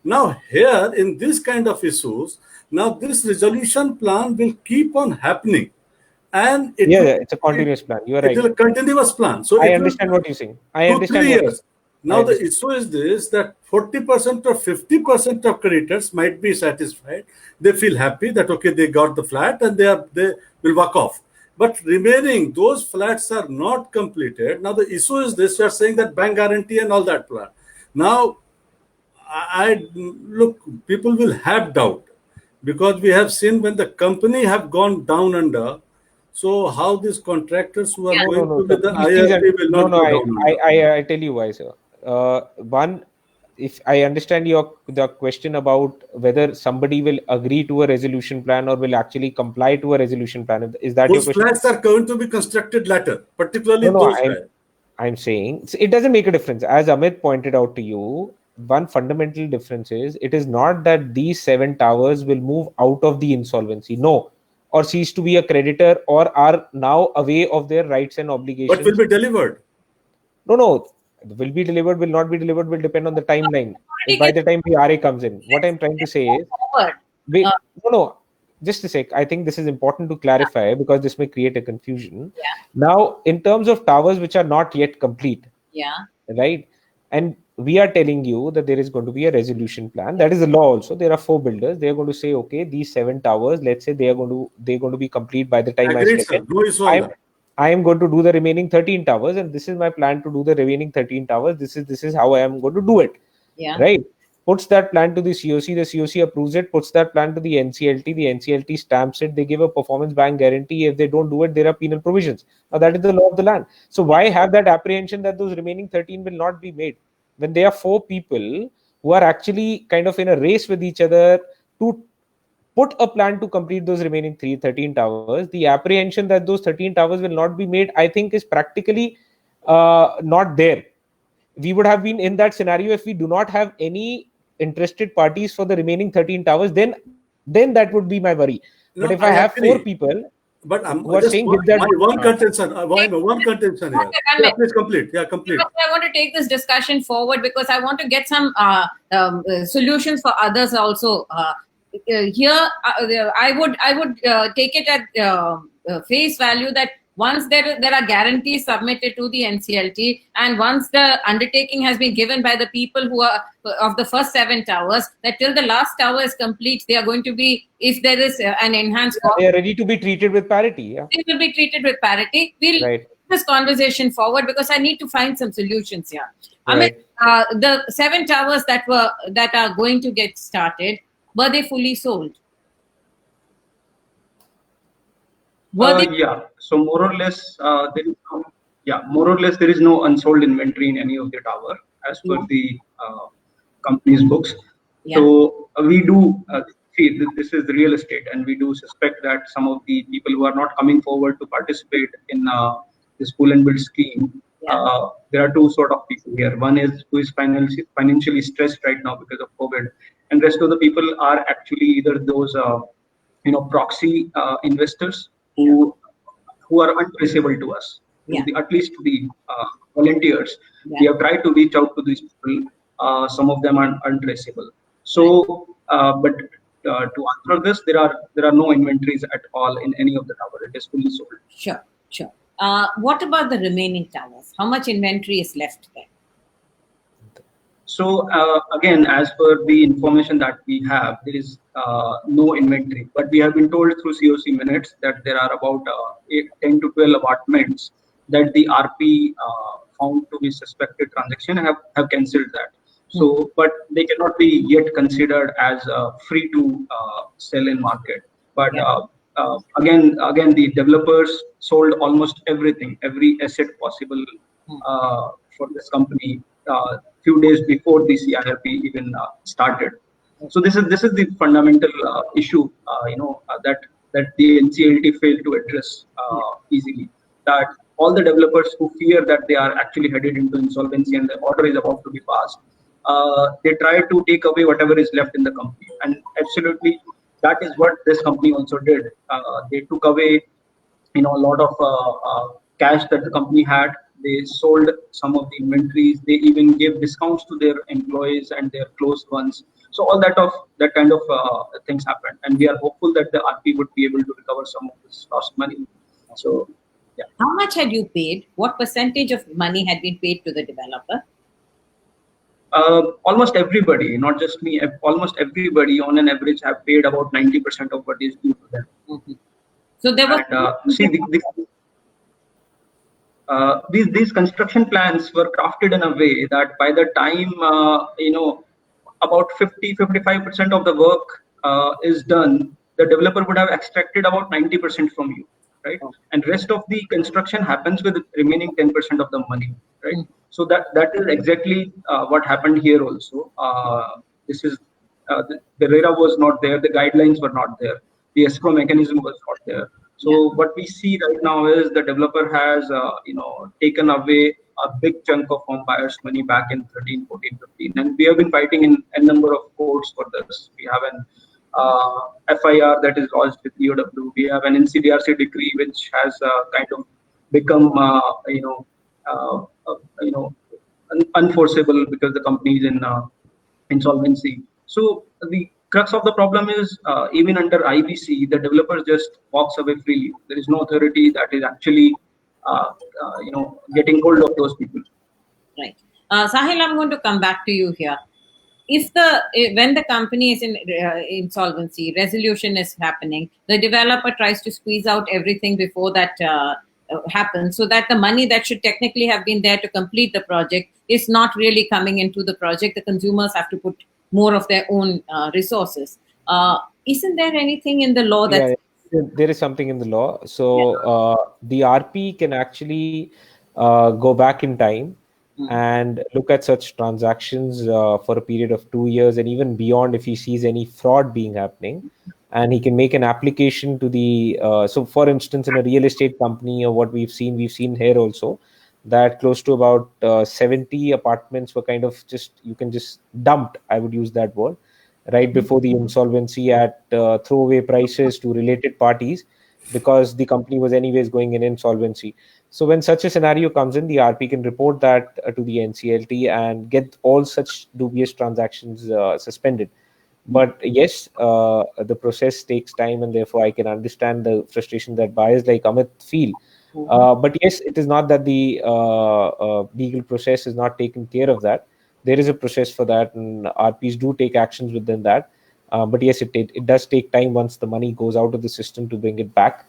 Now, here in this kind of issues, now this resolution plan will keep on happening, and it Yeah, will yeah, it's a continuous plan. You are it right. will a continuous plan. So I it will understand what you're saying. I two, understand 3 years. I Now the understand. issue is this, that 40% or 50% of creditors might be satisfied. They feel happy that okay, they got the flat and they will walk off. But remaining, those flats are not completed. Now the issue is this: you are saying that bank guarantee and all that plan. Now I look, people will have doubt because we have seen when the company have gone down under. So how these contractors who are Yeah. No, no, going no, to be sir. the Please, IRP will no, not no. go down under. I tell you why, sir. One, if I understand the question about whether somebody will agree to a resolution plan or will actually comply to a resolution plan, is that your Those question? flats are going to be constructed later, particularly No, no. those guys. I'm saying it doesn't make a difference. As Amit pointed out to you, one fundamental difference is it is not that these 7 towers will move out of the insolvency, no, or cease to be a creditor or are now away of their rights and But will obligations. be delivered. No, no, will be delivered, will not be delivered, will depend on the timeline. Already By get the time the RA comes in, what I'm trying to say is, forward. wait, Uh, no, no, just a sec. I think this is important to clarify because this may create a confusion. Yeah. Now, in terms of towers which are not yet complete, Yeah. right? And we are telling you that there is going to be a resolution plan. That is the law also. There are 4 builders. They are going to say, okay, these 7 towers, let's say they're going to be complete by the time I Agreed, step sir. in. No issue on I'm that. I am going to do the remaining 13 towers, and this is my plan to do the remaining 13 towers. This is how I am going to do it. Yeah. Right? Puts that plan to the COC. The COC approves it. Puts that plan to the NCLT. The NCLT stamps it. They give a performance bank guarantee. If they don't do it, there are penal provisions. Now that is the law of the land. So why have that apprehension that those remaining 13 will not be made when there are 4 people who are actually kind of in a race with each other to put a plan to complete those remaining 13 towers? The apprehension that those 13 towers will not be made, I think, is practically not there. We would have been in that scenario if we do not have any interested parties for the remaining 13 towers. Then that would be my worry. But No, if I I have 4 agree. people But who are just saying give that, my one contention, one contention here. Yeah, Amit, please complete. Yeah, complete. I want to take this discussion forward because I want to get some solutions for others also. I would take it at face value that once there are guarantees submitted to the NCLT, and once the undertaking has been given by the people who are of the first 7 towers, that till the last tower is complete, they are going to be, if there is an enhanced cost, They are ready to be treated with parity. Yeah. they will be treated with parity. We'll Right. take this conversation forward because I need to find some solutions here. I mean, Right. the 7 towers that are going to get started, were they fully sold? Were they? Yeah. So more or less, more or less there is no unsold inventory in any of the tower as per the company's books. Yeah. So we do see this is the real estate, and we do suspect that some of the people who are not coming forward to participate in this pool and build scheme. Yeah. There are two sort of people here. One is who is financially stressed right now because of COVID, and rest of the people are actually either those proxy investors who are untraceable to us. Yeah. At least to the volunteers, Yeah. we have tried to reach out to these people. Some of them are untraceable. So, but to answer this, there are no inventories at all in any of the tower. It is fully sold. Sure. What about the remaining towers? How much inventory is left there? So again, as per the information that we have, there is no inventory. But we have been told through COC minutes that there are about 10 to 12 apartments that the RP found to be suspected transaction have cancelled that. So, but they cannot be yet considered as free to sell in market. But again, the developers sold almost everything, every asset possible for this company. Few days before the CIRP even started. So this is the fundamental issue, that the NCLT failed to address easily. That all the developers who fear that they are actually headed into insolvency and the order is about to be passed, they try to take away whatever is left in the company, and absolutely that is what this company also did. They took away, a lot of cash that the company had. They sold some of the inventories. They even gave discounts to their employees and their close ones. So all that kind of things happened, and we are hopeful that the RP would be able to recover some of this lost money. So, yeah. How much had you paid? What percentage of money had been paid to the developer? Almost everybody, not just me. Almost everybody, on an average, have paid about 90% of what is due to them. Mm-hmm. So there was. These construction plans were crafted in a way that by the time about 50-55% of the work is done, the developer would have extracted about 90% from you, right? And rest of the construction happens with the remaining 10% of the money, right? So that is exactly what happened here also. This is the RERA was not there, the guidelines were not there, the escrow mechanism was not there. So what we see right now is the developer has, taken away a big chunk of home buyers' money back in 13, 14, 15. And we have been fighting in a number of courts for this. We have an FIR that is lodged with EOW. We have an NCDRC decree which has kind of become, unforceable because the company is in insolvency. So the crux of the problem is even under IBC, the developer just walks away freely. There is no authority that is actually, getting hold of those people. Right. Sahil, I'm going to come back to you here. When the company is in insolvency, resolution is happening, the developer tries to squeeze out everything before that happens, so that the money that should technically have been there to complete the project is not really coming into the project. The consumers have to put more of their own resources. Isn't there anything in the law that there is something in the law? So the RP can actually go back in time and look at such transactions for a period of 2 years and even beyond if he sees any fraud being happening, and he can make an application to the so for instance, in a real estate company, or what we've seen here also, that close to about 70 apartments were kind of just dumped, I would use that word, right before the insolvency at throwaway prices to related parties, because the company was anyways going in insolvency. So when such a scenario comes in, the RP can report that to the NCLT and get all such dubious transactions suspended. But yes, the process takes time, and therefore I can understand the frustration that buyers like Amit feel. But yes, it is not that the legal process is not taking care of that. There is a process for that, and RPs do take actions within that. But yes, it does take time once the money goes out of the system to bring it back.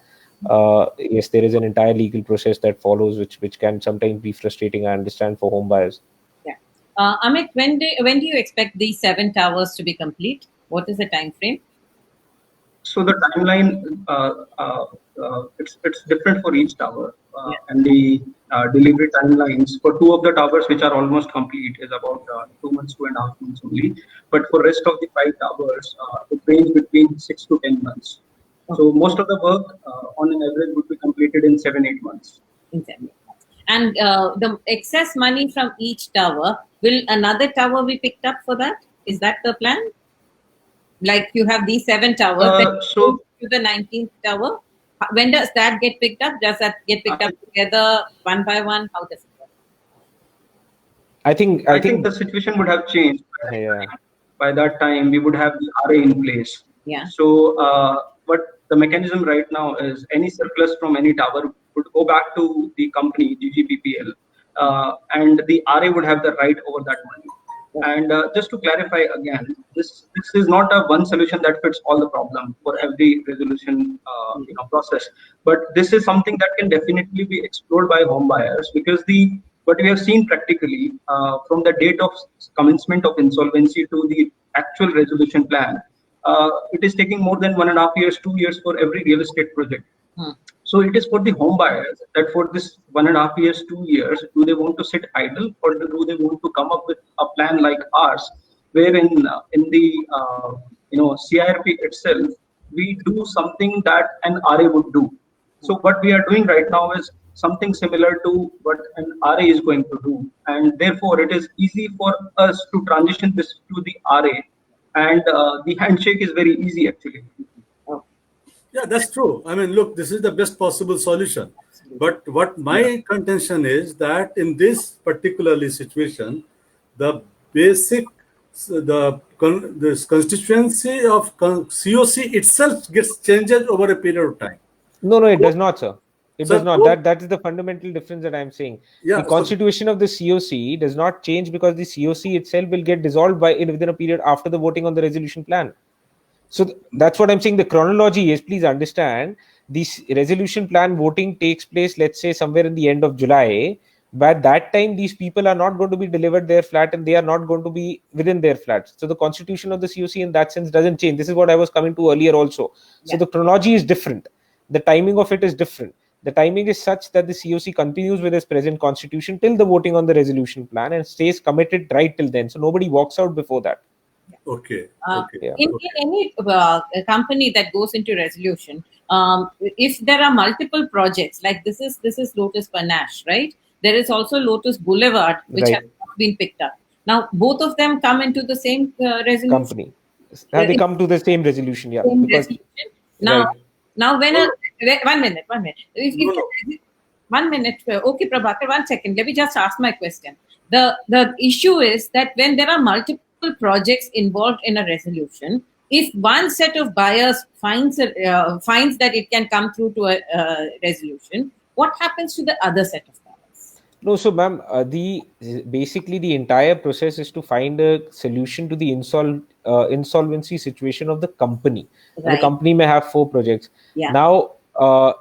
Yes, there is an entire legal process that follows, which can sometimes be frustrating. I understand for home buyers. Yeah. Amit, when do you expect these 7 towers to be complete? What is the time frame? So the timeline, it's different for each tower, Yeah. and the delivery timelines for 2 of the towers, which are almost complete, is about 2 months, 2.5 months only. But for rest of the 5 towers, it ranges between 6 to 10 months. So most of the work, on an average, would be completed in 7-8 months. In 7 months. And the excess money from each tower, will another tower be picked up for that? Is that the plan? Like you have these 7 towers, then So to the 19th tower. When does that get picked up? Does that get picked up together one by one? How does it work? I think the situation would have changed. Yeah. By that time, we would have the RA in place. Yeah. So, what the mechanism right now is, any surplus from any tower would go back to the company, GGPPL, and the RA would have the right over that money. And just to clarify again, this is not a one solution that fits all the problem for every resolution process. But this is something that can definitely be explored by home buyers, because what we have seen practically, from the date of commencement of insolvency to the actual resolution plan, it is taking more than 1.5 years, 2 years for every real estate project. So it is for the home buyers that for this 1.5 years, 2 years, do they want to sit idle, or do they want to come up with a plan like ours, wherein in the CIRP itself, we do something that an RA would do. So what we are doing right now is something similar to what an RA is going to do, and therefore it is easy for us to transition this to the RA, and the handshake is very easy actually. Yeah, that's true. I mean, look, this is the best possible solution. But what my contention is that in this particularly situation, the basic, this constituency of COC itself gets changes over a period of time. No, it does not, sir. It Sir, does not. That is the fundamental difference that I'm saying. Yeah, the constitution of the COC does not change because the COC itself will get dissolved within a period after the voting on the resolution plan. So that's what I'm saying. The chronology is, please understand, this resolution plan voting takes place, let's say, somewhere in the end of July. By that time, these people are not going to be delivered their flat, and they are not going to be within their flats. So the constitution of the COC in that sense doesn't change. This is what I was coming to earlier also. So the chronology is different. The timing of it is different. The timing is such that the COC continues with its present constitution till the voting on the resolution plan and stays committed right till then. So nobody walks out before that. Okay. In any company that goes into resolution, if there are multiple projects, like this is Lotus Panache, right? There is also Lotus Boulevard, which has not been picked up. Now, both of them come into the same resolution. Company. They come to the same resolution, yeah. Same resolution. Now, when one minute. One minute. Okay, Prabhakar, 1 second. Let me just ask my question. The issue is that when there are multiple projects involved in a resolution, if one set of buyers finds that it can come through to a resolution, what happens to the other set of buyers? No, so ma'am, basically the entire process is to find a solution to the insolvency situation of the company. Right. The company may have 4 projects. Yeah. Now,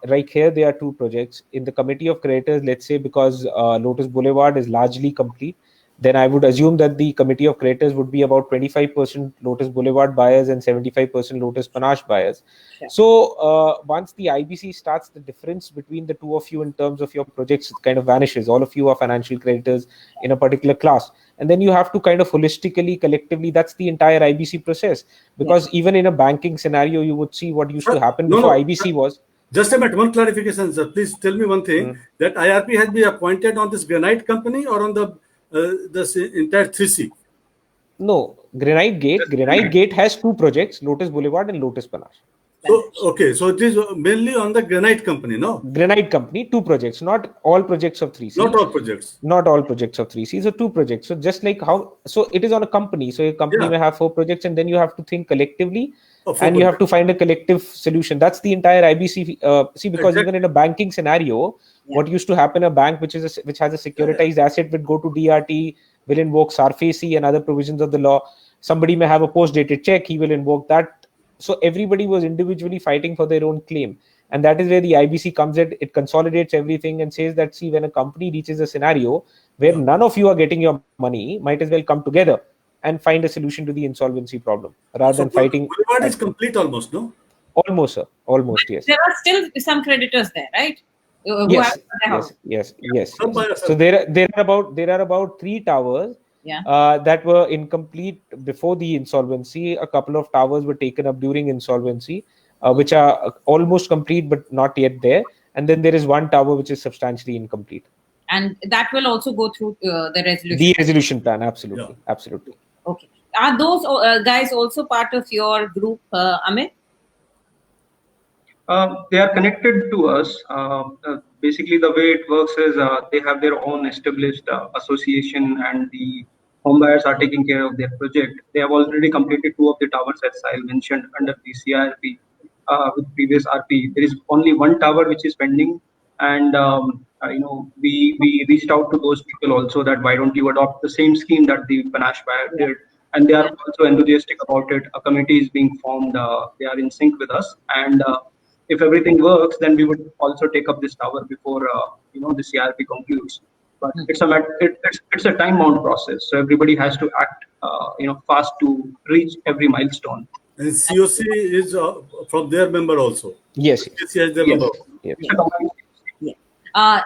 right here, there are 2 projects. In the committee of creditors, let's say, because Lotus Boulevard is largely complete, then I would assume that the committee of creditors would be about 25% Lotus Boulevard buyers and 75% Lotus Panache buyers. Sure. So once the IBC starts, the difference between the 2 of you in terms of your projects kind of vanishes. All of you are financial creditors in a particular class. And then you have to kind of holistically, collectively, that's the entire IBC process. Because even in a banking scenario, you would see what used to happen before IBC was. Just a minute, one clarification, sir. Please tell me one thing, that IRP has been appointed on this Granite company or on the this entire 3C? No, Granite Gate has 2 projects, Lotus Boulevard and Lotus Panache. So, okay, so it is mainly on the granite company, no? Granite company, 2 projects, not all projects of 3C. Not all projects. Not all projects of 3C, so 2 projects. So just like how, so it is on a company. So a company Yeah. may have 4 projects, and then you have to think collectively, Oh, 4 and you have to projects. find a collective solution. That's the entire IBC. See, because even Exactly. in a banking scenario, Yeah. what used to happen, a bank which has a securitized asset would go to DRT, will invoke SARFAESI and other provisions of the law. Somebody may have a post-dated check, he will invoke that. So everybody was individually fighting for their own claim. And that is where the IBC comes in. It consolidates everything and says that, see, when a company reaches a scenario where Yeah. none of you are getting your money, might as well come together and find a solution to the insolvency problem rather So than fighting. Boulevard is complete almost, no? Almost, sir. Almost, yes. There are still some creditors there, right? Who Yes, have their house. yes. Some buyers So are- there are about 3 towers Yeah. that were incomplete before the insolvency. A couple of towers were taken up during insolvency, which are almost complete but not yet there. And then there is one tower which is substantially incomplete. And that will also go through the resolution. The resolution plan, absolutely, Yeah. absolutely. Okay. Are those guys also part of your group, Amit? They are connected to us. Basically, the way it works is they have their own established association, and the home buyers are taking care of their project. They have already completed 2 of the towers, as Sahil mentioned, under the CIRP with previous RP. There is only one tower which is pending, and we reached out to those people also that why don't you adopt the same scheme that the Panache buyer did, and they are also enthusiastic about it. A committee is being formed. They are in sync with us, and if everything works, then we would also take up this tower before the CRP concludes. But it's a time-bound process, so everybody has to act fast to reach every milestone. And COC is from their member also. Yes, COC has their Yes. member. yes.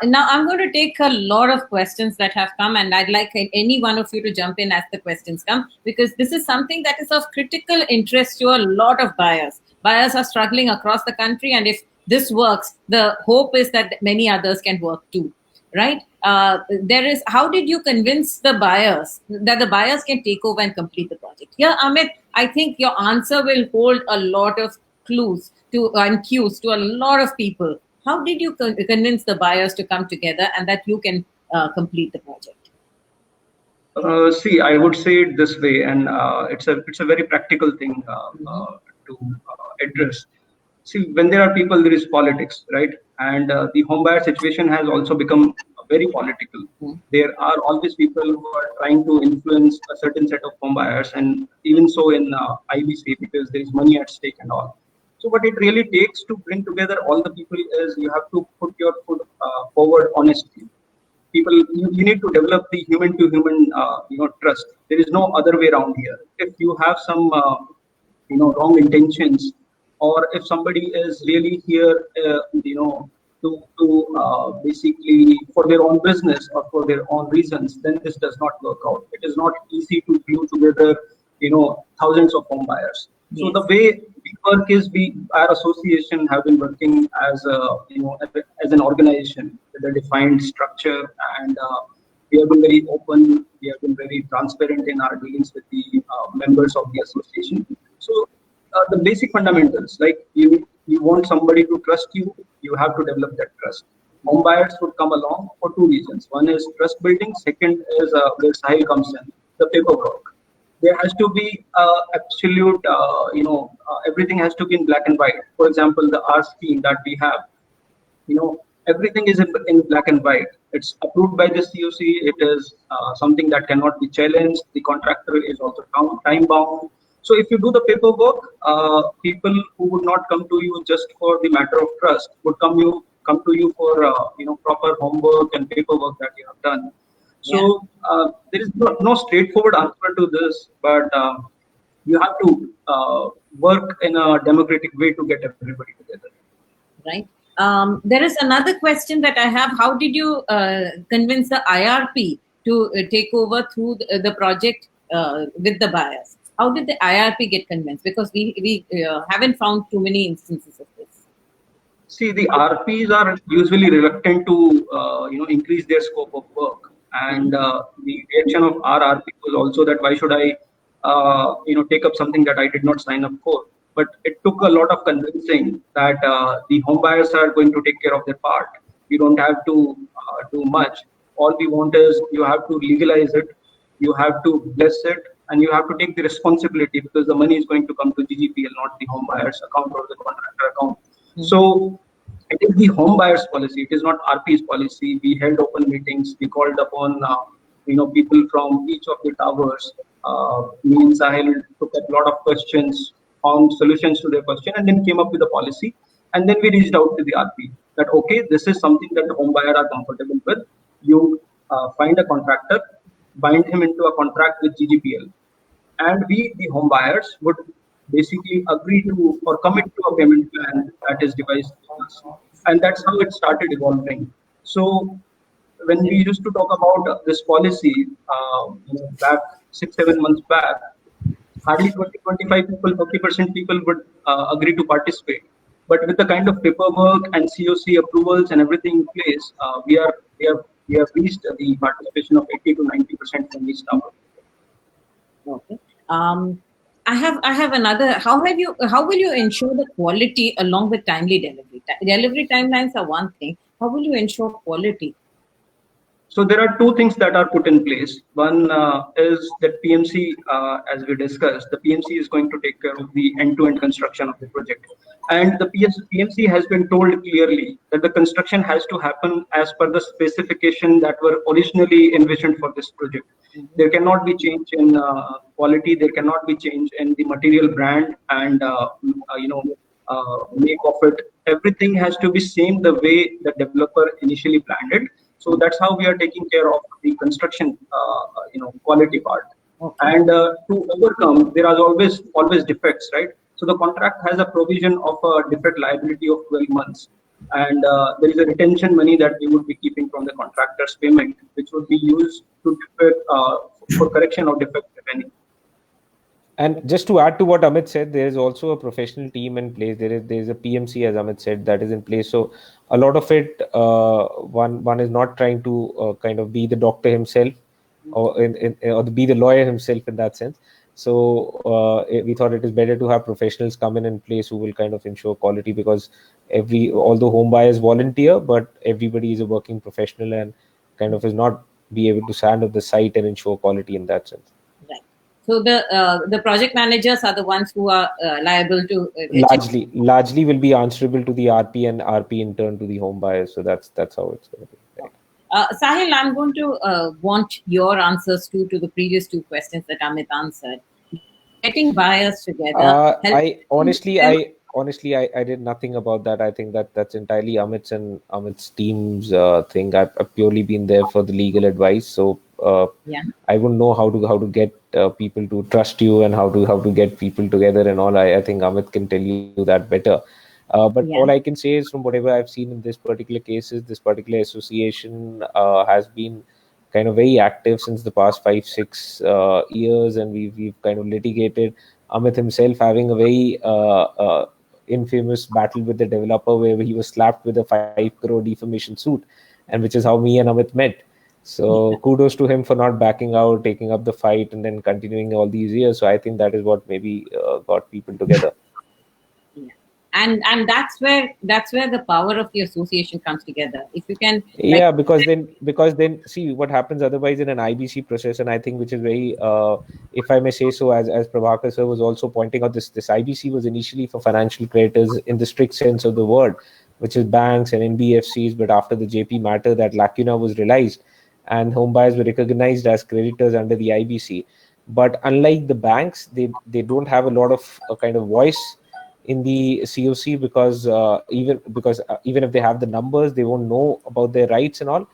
Now I'm going to take a lot of questions that have come, and I'd like any one of you to jump in as the questions come, because this is something that is of critical interest to a lot of buyers. Buyers are struggling across the country, and if this works, the hope is that many others can work too, right? How did you convince the buyers that the buyers can take over and complete the project? Here, Amit, I think your answer will hold a lot of clues and cues to a lot of people. How did you convince the buyers to come together and that you can complete the project? See, I would say it this way, and it's a very practical thing to address. See, when there are people, there is politics, right? And the home buyer situation has also become very political. There are always people who are trying to influence a certain set of home buyers, and even so in IBC, because there is money at stake and all. So what it really takes to bring together all the people is you have to put your foot forward honestly. People, you need to develop the human to human trust. There is no other way around here. If you have some wrong intentions, or if somebody is really here to basically for their own business or for their own reasons, then this does not work out. It is not easy to glue together thousands of home buyers. So the way we work is our association have been working as as an organization with a defined structure, and we have been very open. We have been very transparent in our dealings with the members of the association. So the basic fundamentals, like you want somebody to trust you, you have to develop that trust. Home buyers would come along for 2 reasons. One is trust building. Second is where Sahil comes in, the paperwork. There has to be absolute, everything has to be in black and white. For example, the R scheme that we have, everything is in black and white. It's approved by the COC. It is something that cannot be challenged. The contractor is also time bound. So if you do the paperwork, people who would not come to you just for the matter of trust would come to you for proper homework and paperwork that you have done. So there is no straightforward answer to this, but you have to work in a democratic way to get everybody together. Right. There is another question that I have. How did you convince the IRP to take over through the project with the buyers? How did the IRP get convinced? Because we haven't found too many instances of this. See, the RPs are usually reluctant to increase their scope of work, and the reaction of our RP was also that why should I take up something that I did not sign up for? but it took a lot of convincing that the home buyers are going to take care of their part. You don't have to do much. All we want is you have to legalize it, you have to bless it, and you have to take the responsibility because the money is going to come to GGPL, not the home buyer's account or the contractor account. So it is the home buyer's policy. It is not RP's policy. We held open meetings. We called upon people from each of the towers. Me and Sahil took up a lot of questions, found solutions to their question, and then came up with a policy. And then we reached out to the RP that okay, this is something that the home buyer are comfortable with. You find a contractor, bind him into a contract with GGPL, and we, the home buyers, would basically agree to or commit to a payment plan that is devised for us. And that's how it started evolving. So when we used to talk about this policy back 6-7 months back, hardly 20-25 people, 30% people would agree to participate. But with the kind of paperwork and COC approvals and everything in place, we have reached the participation of 80 to 90% from each tower. Okay. I have another. How will you ensure the quality along with timely delivery? Delivery timelines are one thing. How will you ensure quality? So there are two things that are put in place. One is that PMC, as we discussed, the PMC is going to take care of the end-to-end construction of the project. And the PMC has been told clearly that the construction has to happen as per the specification that were originally envisioned for this project. There cannot be change in quality. There cannot be change in the material brand and make of it. Everything has to be same the way the developer initially planned it. So that's how we are taking care of the construction, quality part. Okay. And to overcome, there are always defects, right? So the contract has a provision of a defect liability of 12 months. And there is a retention money that we would be keeping from the contractor's payment, which would be used to for correction of defects, if any. And just to add to what Amit said, there is also a professional team in place. There is a PMC, as Amit said, that is in place. So a lot of it, one is not trying to kind of be the doctor himself or be the lawyer himself in that sense. So we thought it is better to have professionals come in place who will kind of ensure quality, because although home buyers volunteer, but everybody is a working professional and kind of is not be able to stand at the site and ensure quality in that sense. Right. So the project managers are the ones who are liable to largely will be answerable to the RP and RP in turn to the home buyers. So that's how it's going to be. Right. Sahil, I'm going to want your answers to the previous two questions that Amit answered. Getting buyers together. I did nothing about that. I think that's entirely Amit's team's thing. I've purely been there for the legal advice. So I wouldn't know how to get people to trust you and how to get people together and all. I think Amit can tell you that better. But all I can say is, from whatever I've seen in this particular cases, this particular association has been kind of very active since the past 5-6 years, and we've kind of litigated. Amit himself having a very infamous battle with the developer where he was slapped with a 5 crore defamation suit, and which is how me and Amit met. So kudos to him for not backing out, taking up the fight, and then continuing all these years. So I think that is what maybe got people together. And that's where the power of the association comes together. If you can, because then see what happens otherwise in an IBC process, and I think which is very, if I may say so, as Prabhakar sir was also pointing out, this IBC was initially for financial creditors in the strict sense of the word, which is banks and NBFCs. But after the JP matter, that lacuna was realized, and home buyers were recognized as creditors under the IBC. But unlike the banks, they don't have a lot of kind of voice in the COC, because even if they have the numbers, they won't know about their rights and all.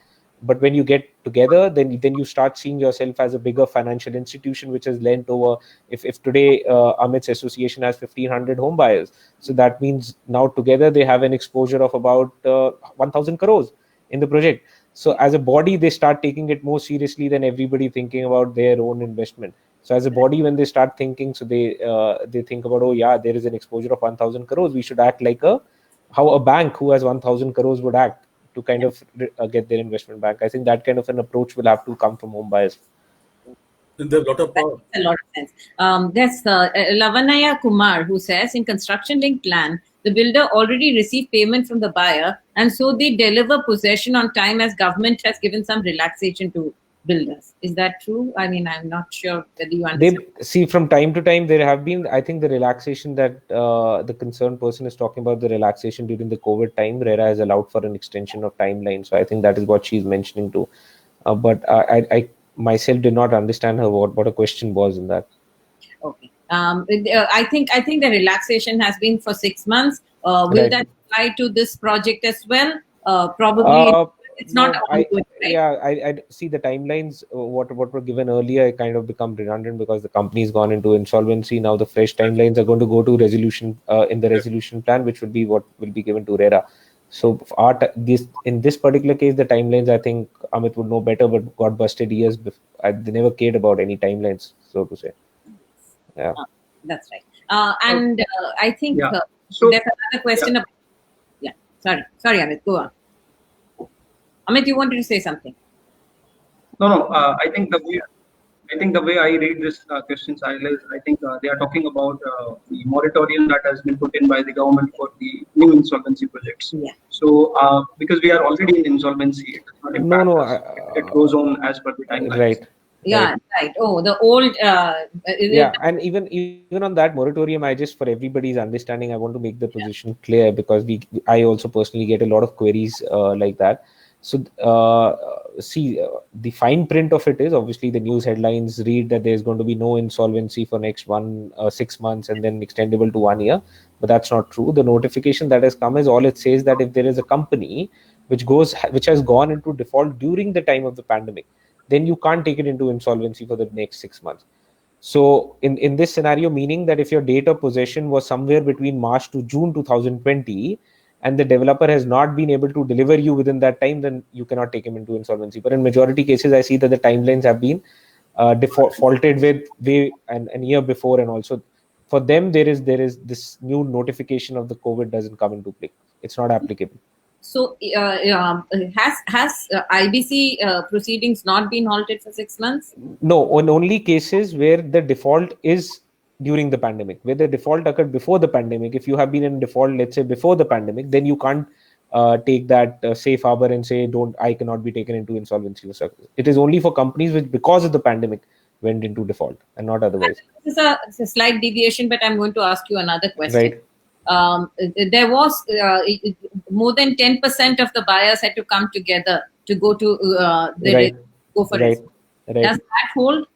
But when you get together, then you start seeing yourself as a bigger financial institution, which has lent over. If today Amit's association has 1,500 home buyers, so that means now together they have an exposure of about 1,000 crores in the project. So as a body, they start taking it more seriously than everybody thinking about their own investment. So as a body, when they start thinking, so they think about, oh yeah, there is an exposure of 1,000 crores. We should act like how a bank who has 1,000 crores would act to kind of get their investment back. I think that kind of an approach will have to come from home buyers. And they have a lot of That power. makes a lot of sense. There's Lavanaya Kumar who says in construction link plan, the builder already received payment from the buyer, and so they deliver possession on time as government has given some relaxation to builders. Is that true? I mean, I'm not sure whether you They understand. see from time to time there have been, I think, the relaxation that the concerned person is talking about, the relaxation during the COVID time. RERA has allowed for an extension of timeline, so I think that is what she's mentioning too. But I myself did not understand her what a question was in that. Okay. I think the relaxation has been for 6 months. Will Right. that apply to this project as well? Probably Uh, it's not no, ongoing, right? I see the timelines. What were given earlier kind of become redundant because the company's gone into insolvency. Now the fresh timelines are going to go to resolution in the resolution plan, which will be what will be given to RERA. So this in this particular case, the timelines I think Amit would know better, but got busted years before. They never cared about any timelines, so to say. Yeah. That's right. And I think Yeah. So there's another yeah, question. Yeah. Sorry, Amit. Go on. Amit, you wanted to say something. no. I think the way I read this question, Sahil, is I think they are talking about the moratorium that has been put in by the government for the new insolvency projects. Yeah. So because we are already in insolvency, it does not No, impact no. us. It goes on as per the timelines. Right. Yeah. Right. Right. Oh, the old. Yeah, and even on that moratorium, I just, for everybody's understanding, I want to make the position clear because I also personally get a lot of queries like that. So see, the fine print of it is obviously the news headlines read that there's going to be no insolvency for next 6 months and then extendable to 1 year, but that's not true. The notification that has come is all it says that if there is a company which has gone into default during the time of the pandemic, then you can't take it into insolvency for the next 6 months. So in this scenario, meaning that if your date of possession was somewhere between March to June 2020, and the developer has not been able to deliver you within that time, then you cannot take him into insolvency. But in majority cases, I see that the timelines have been defaulted with way and year before, and also for them there is this new notification of the COVID doesn't come into play. It's not applicable. So has IBC proceedings not been halted for 6 months? No, on only cases where the default is during the pandemic, where the default occurred before the pandemic. If you have been in default, let's say before the pandemic, then you can't take that safe harbor and say, I cannot be taken into insolvency. It is only for companies which, because of the pandemic, went into default and not otherwise. This is it's a slight deviation, but I'm going to ask you another question. Right. There was more than 10% of the buyers had to come together to go to Right. go for Right. it. Right. Does that hold?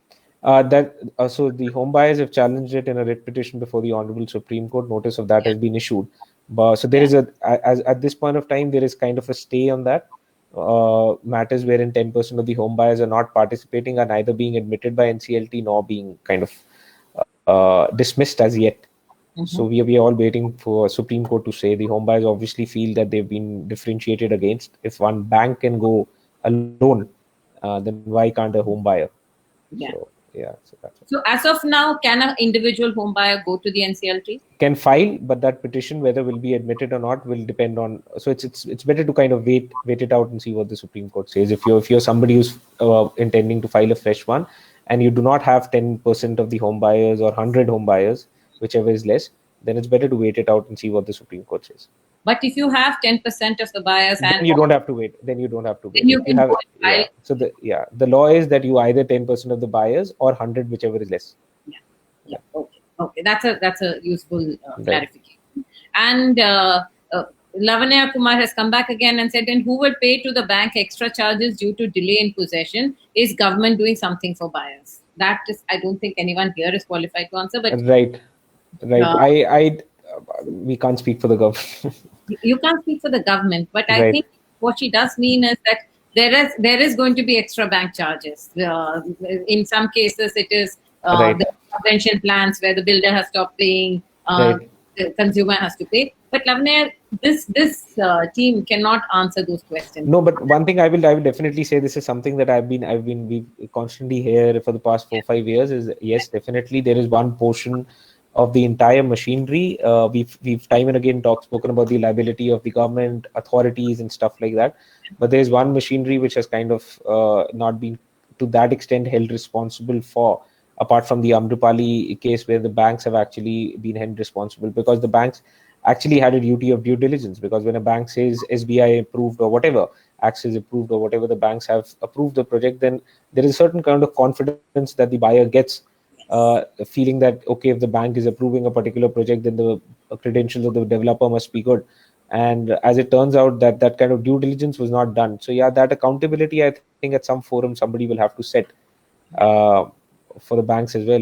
So the home buyers have challenged it in a writ petition before the Honorable Supreme Court. Notice of that has been issued. But so there is at this point of time, there is kind of a stay on that. Matters wherein 10% of the home buyers are not participating are neither being admitted by NCLT nor being kind of dismissed as yet. So we are all waiting for Supreme Court to say. The home buyers obviously feel that they've been differentiated against. If one bank can go alone, then why can't a home buyer? Yeah. So, yeah. So that's it. So as of now, can an individual home buyer go to the NCLT? Can file, but that petition, whether will be admitted or not, will depend on. So it's better to kind of wait it out and see what the Supreme Court says. If you're somebody who's intending to file a fresh one, and you do not have 10% of the home buyers or 100 home buyers, whichever is less, then it's better to wait it out and see what the Supreme Court says. But if you have 10% of the buyers Then and you don't have to wait. Then you don't have to wait. then you can have, go and file. yeah. So the law is that you either 10% of the buyers or 100, whichever is less. Yeah. Okay. That's a useful Right. clarification. And Lavanya Kumar has come back again and said, "And who will pay to the bank extra charges due to delay in possession? Is government doing something for buyers?" That is, I don't think anyone here is qualified to answer. But Right. We can't speak for the government. you can't speak for the government. But I Right. think what she does mean is that there is going to be extra bank charges. In some cases, it is Right. the subvention plans where the builder has stopped paying, Right. the consumer has to pay. But Lavanya, this team cannot answer those questions. No, but one thing I will definitely say, this is something that we constantly hear for the past 4-5 years, is yes, definitely there is one portion of the entire machinery. We've time and again spoken about the liability of the government authorities and stuff like that, but there's one machinery which has kind of not been to that extent held responsible for, apart from the Amrapali case where the banks have actually been held responsible, because the banks actually had a duty of due diligence. Because when a bank says SBI approved or whatever, Axis approved or whatever, the banks have approved the project, then there is a certain kind of confidence that the buyer gets, feeling that, okay, if the bank is approving a particular project, then the credentials of the developer must be good. And as it turns out, that kind of due diligence was not done. So yeah, that accountability, I think at some forum somebody will have to set for the banks as well.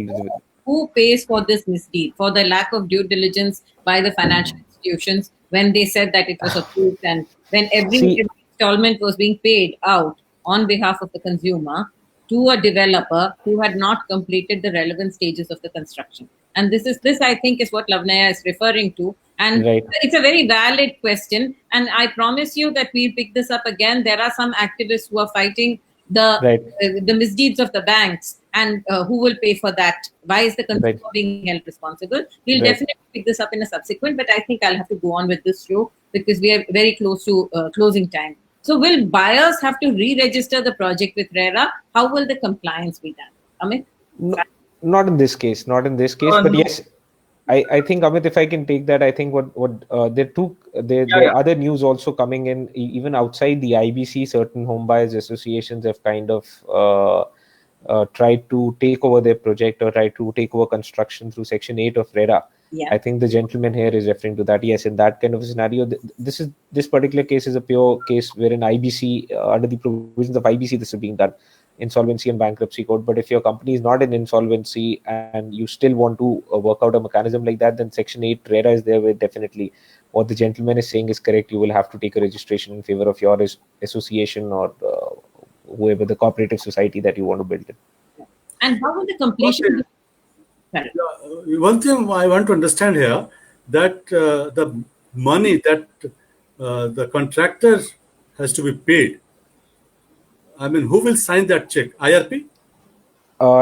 Who pays for this misdeed, for the lack of due diligence by the financial institutions when they said that it was approved, and when every installment was being paid out on behalf of the consumer to a developer who had not completed the relevant stages of the construction? And this I think is what Lavanya is referring to. And Right. it's a very valid question. And I promise you that we'll pick this up again. There are some activists who are fighting the misdeeds of the banks, and who will pay for that? Why is the consumer being held responsible? We'll definitely pick this up in a subsequent, but I think I'll have to go on with this show because we are very close to closing time. So will buyers have to re-register the project with RERA? How will the compliance be done? Amit? No, not in this case, but No. yes, I think, Amit, if I can take that, I think there are other news also coming in, even outside the IBC. Certain home buyers associations have kind of tried to take over their project or try to take over construction through Section 8 of RERA. Yeah. I think the gentleman here is referring to that. Yes, in that kind of a scenario, this particular case is a pure case wherein IBC, under the provisions of IBC, this is being done, Insolvency and Bankruptcy Code. But if your company is not in insolvency and you still want to work out a mechanism like that, then Section 8 RERA is there, where definitely what the gentleman is saying is correct. You will have to take a registration in favor of your association or whoever, the cooperative society that you want to build it. And how will the completion? Okay. One thing I want to understand here, that the money that the contractor has to be paid, I mean, who will sign that check? IRP?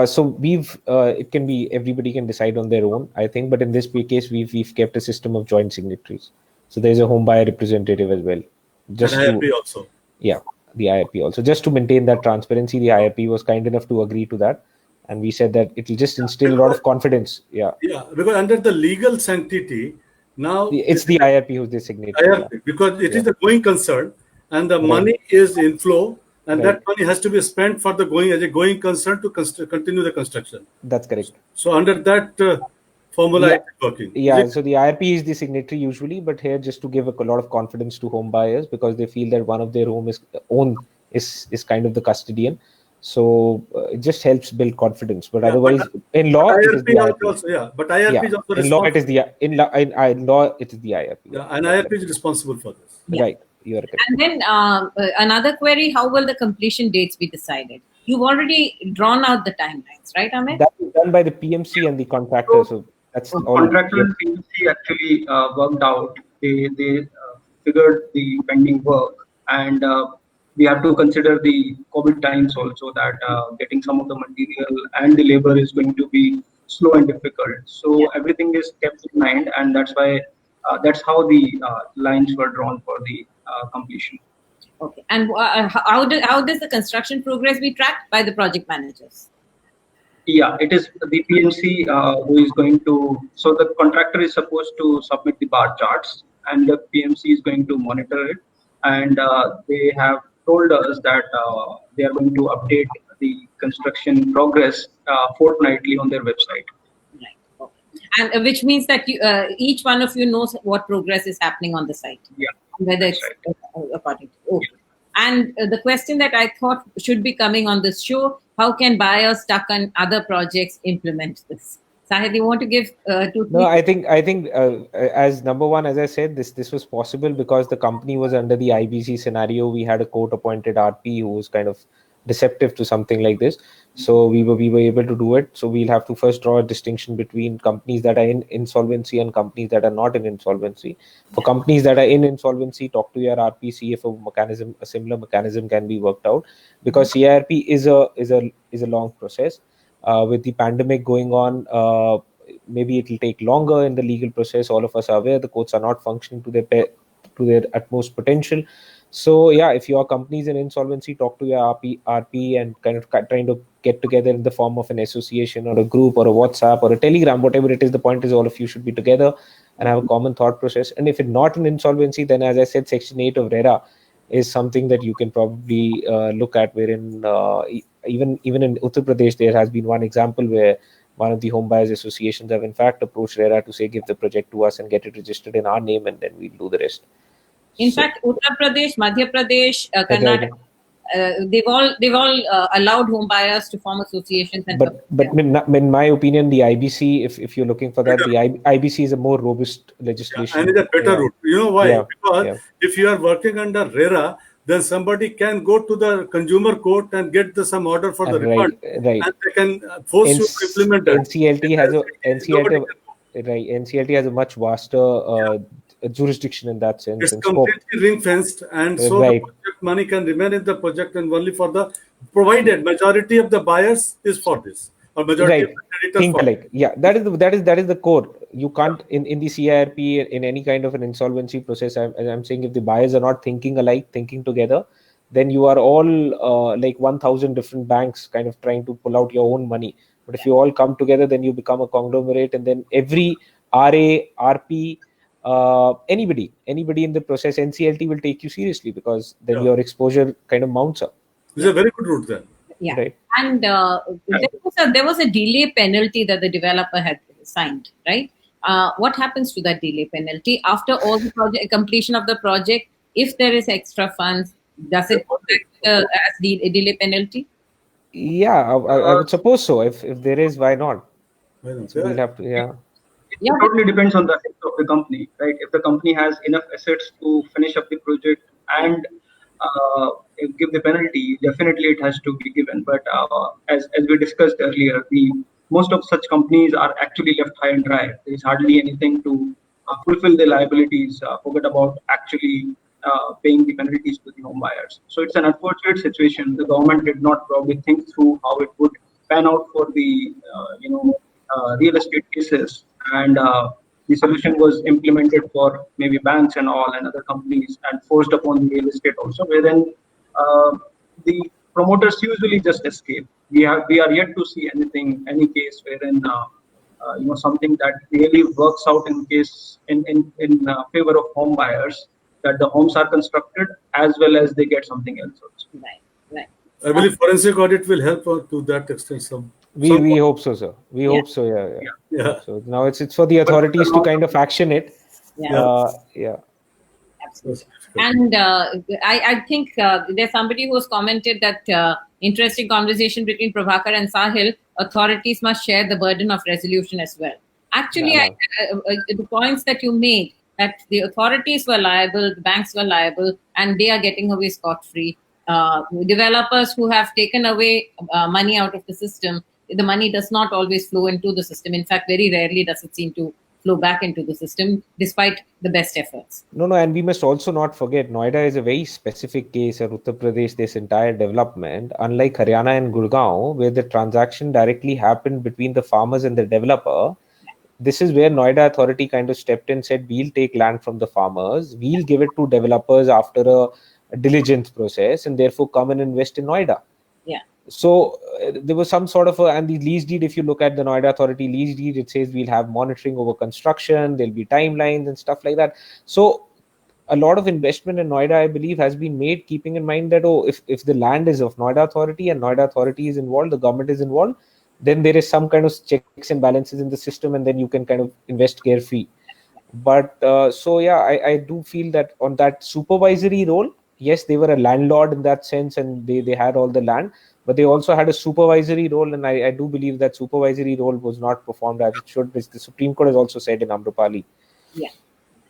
So it can be, everybody can decide on their own, I think, but in this case we've kept a system of joint signatories. So there's a home buyer representative as well. And IRP also. Yeah, the IRP also. Just to maintain that transparency, the IRP was kind enough to agree to that. And we said that it will just instill a lot of confidence. Yeah. Yeah, because under the legal sanctity, now it's the IRP who's the signatory. IRP, because it is the going concern, and the money is inflow, and that money has to be spent for the going, as a going concern, to continue the construction. That's correct. So under that formula, it's working. Yeah, so the IRP is the signatory usually, but here just to give a lot of confidence to home buyers, because they feel that one of their own is kind of the custodian. So it just helps build confidence. But otherwise, in law, it is the IRP. Also, but IRP is also in law, it is in law, it is the IRP. Yeah, and IRP is responsible for this. Yeah. Right, you are correct. And then another query: how will the completion dates be decided? You've already drawn out the timelines, right, Amit? That is done by the PMC and the contractor. So that's all. Contractor and PMC actually worked out. They figured the pending work, and we have to consider the COVID times also, that getting some of the material and the labor is going to be slow and difficult. So everything is kept in mind, and that's why that's how the lines were drawn for the completion. Okay. And how does the construction progress be tracked by the project managers? Yeah, it is the PMC who is going to. So the contractor is supposed to submit the bar charts, and the PMC is going to monitor it. And they have told us that they are going to update the construction progress fortnightly on their website. Right. Okay. And which means that each one of you knows what progress is happening on the site. Yeah. Whether it's according to. Okay. And the question that I thought should be coming on this show: how can buyers stuck on other projects implement this? Sahid, you want to give two? No, I think as number one, as I said, this was possible because the company was under the IBC scenario. We had a court-appointed RP who was kind of deceptive to something like this, so we were able to do it. So we'll have to first draw a distinction between companies that are in insolvency and companies that are not in insolvency. For companies that are in insolvency, talk to your RP, see if a similar mechanism can be worked out, because CIRP is a long process. With the pandemic going on, maybe it will take longer in the legal process. All of us are aware the courts are not functioning to their to their utmost potential. So yeah, if your company is in insolvency, talk to your RP and kind of trying to get together in the form of an association or a group or a WhatsApp or a Telegram, whatever it is. The point is all of you should be together and have a common thought process. And if it's not an insolvency, then as I said, Section 8 of RERA is something that you can probably look at, wherein even in Uttar Pradesh, there has been one example where one of the home buyers associations have in fact approached RERA to say, give the project to us and get it registered in our name, and then we'll do the rest. In fact, Uttar Pradesh, Madhya Pradesh, Karnataka, they've all allowed home buyers to form associations. And but in my opinion, the IBC, if you're looking for that, the IBC is a more robust legislation. And it's a better route. You know why? Yeah. Because if you are working under RERA, then somebody can go to the consumer court and get some order for the refund, and they can force you to implement that. NCLT has a much vaster jurisdiction in that sense. It's completely ring fenced, and so the project money can remain in the project, and only for the provided majority of the buyers is for this, or majority of the creditors. That is the core. You can't in the CIRP, in any kind of an insolvency process. I'm saying if the buyers are not thinking alike, thinking together, then you are all like 1,000 different banks kind of trying to pull out your own money. But if you all come together, then you become a conglomerate, and then every RA, RP, anybody in the process, NCLT will take you seriously, because then your exposure kind of mounts up. It's a very good route then. Yeah, right. And there was a delay penalty that the developer had signed, right? What happens to that delay penalty after all the completion of the project? If there is extra funds, does it as the delay penalty? Yeah, I would suppose so. If there is, why not? So we'll have to, It totally depends on the health of the company, right? If the company has enough assets to finish up the project and give the penalty, definitely it has to be given. But as we discussed earlier, most of such companies are actually left high and dry. There is hardly anything to fulfill their liabilities. Forget about actually paying the penalties to the home buyers. So it's an unfortunate situation. The government did not probably think through how it would pan out for the real estate cases, and the solution was implemented for maybe banks and all and other companies, and forced upon the real estate also, wherein the promoters usually just escape. We are yet to see any case wherein something that really works out in favor of home buyers, that the homes are constructed as well as they get something else also. Right. I believe forensic audit will help to that extent. We hope so, sir. We hope so. Yeah. So now it's for the authorities to kind of action it. Absolutely. And I think there's somebody who has commented that interesting conversation between Prabhakar and Sahil. Authorities must share the burden of resolution as well. Actually, the points that you made, that the authorities were liable, the banks were liable, and they are getting away scot-free. Developers who have taken away money out of the system, the money does not always flow into the system. In fact, very rarely does it seem to flow back into the system, despite the best efforts. No, and we must also not forget, Noida is a very specific case, or Uttar Pradesh, this entire development, unlike Haryana and Gurgaon, where the transaction directly happened between the farmers and the developer. This is where Noida authority kind of stepped in and said, we'll take land from the farmers, we'll give it to developers after a diligence process, and therefore come and invest in Noida. Yeah. So there was some sort of and the lease deed, if you look at the Noida authority lease deed, it says we'll have monitoring over construction, there'll be timelines and stuff like that. So a lot of investment in Noida, I believe, has been made keeping in mind that, if the land is of Noida authority and Noida authority is involved, the government is involved, then there is some kind of checks and balances in the system, and then you can kind of invest carefree. But I do feel that on that supervisory role, yes, they were a landlord in that sense, and they had all the land, but they also had a supervisory role, and I do believe that supervisory role was not performed as it should, which the Supreme Court has also said in Amrapali. Yeah.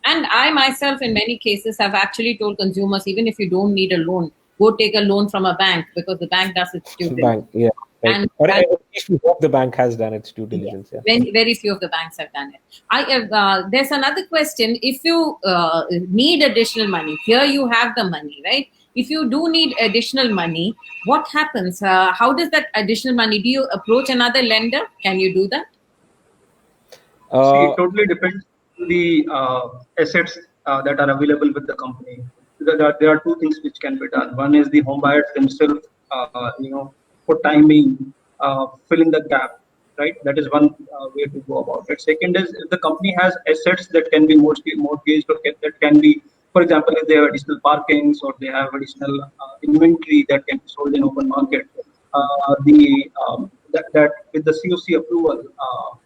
And I myself, in many cases, have actually told consumers, even if you don't need a loan, go take a loan from a bank, because the bank does its due diligence. Yeah. Right. Or at least we hope the bank has done its due diligence. Yeah. Very, very few of the banks have done it. There's another question. If you need additional money, here you have the money, right? If you do need additional money, what happens? How does that additional money? Do you approach another lender? Can you do that? See, it totally depends on the assets that are available with the company. There are two things which can be done. One is the home buyers themselves, for timing, fill in the gap, right? That is one way to go about it. Second is if the company has assets that can be mortgaged or that can be, for example, if they have additional parkings or they have additional inventory that can be sold in open market, that with the COC approval,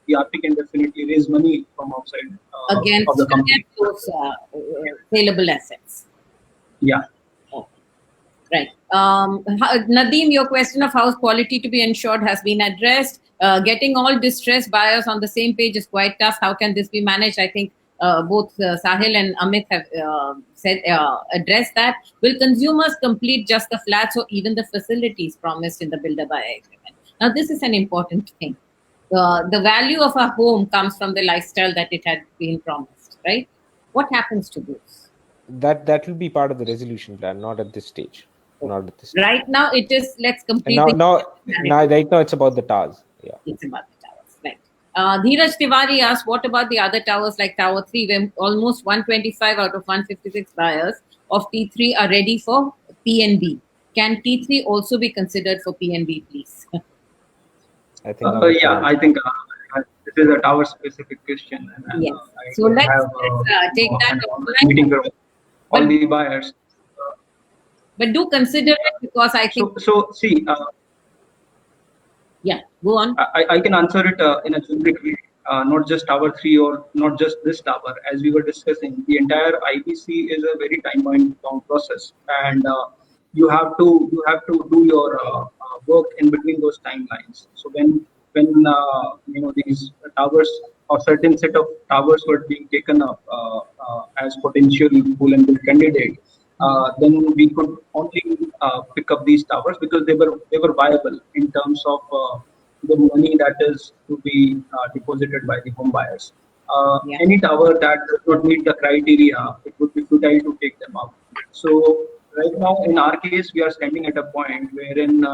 the RP can definitely raise money from outside of the company. Against those saleable assets. Yeah. Right. Nadeem, your question of house quality to be ensured has been addressed. Getting all distressed buyers on the same page is quite tough. How can this be managed? I think both Sahil and Amit have addressed that. Will consumers complete just the flats or even the facilities promised in the builder-buyer agreement? Now, this is an important thing. The value of a home comes from the lifestyle that it had been promised, right? What happens to those? That will be part of the resolution plan, not at this stage. Not at this stage. Right now, it is let's complete. Right now, it's about the towers. Yeah, it's about the towers. Right. Dheeraj Tiwari asked, what about the other towers like Tower 3, where almost 125 out of 156 buyers of T3 are ready for PNB? Can T3 also be considered for PNB, please? I think. I think this is a tower-specific question. And, yes. So let's take that meeting for all the buyers. But do consider it, because I think. So see. Yeah, go on. I can answer it in a generic way, not just Tower 3 or not just this tower. As we were discussing, the entire IBC is a very time-bound process, and you have to do your work in between those timelines. So when these towers or certain set of towers were being taken up as potential pool and build candidate, then we could only pick up these towers because they were viable in terms of the money that is to be deposited by the home buyers. Any tower that does not meet the criteria, it would be futile to take them up. So right now, in our case, we are standing at a point wherein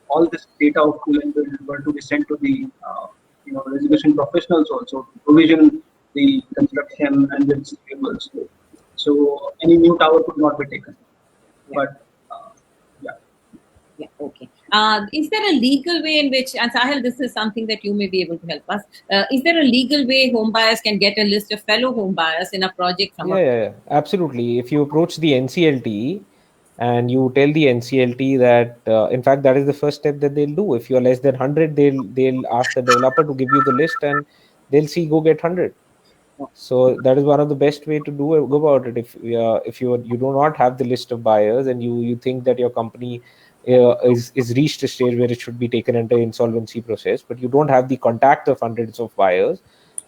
all this data of pool and build were to be sent to the resolution professionals also to provision the construction and the tables. So any new tower could not be taken. But okay. Is there a legal way in which, and Sahil, this is something that you may be able to help us. Is there a legal way home buyers can get a list of fellow home buyers in a project? Yeah, absolutely. If you approach the NCLT and you tell the NCLT that, in fact, that is the first step that they'll do. If you're less than 100, they'll ask the developer to give you the list, and they'll see go get 100. So that is one of the best way to go about it. If you do not have the list of buyers and you think that your company is reached a stage where it should be taken into insolvency process, but you don't have the contact of hundreds of buyers,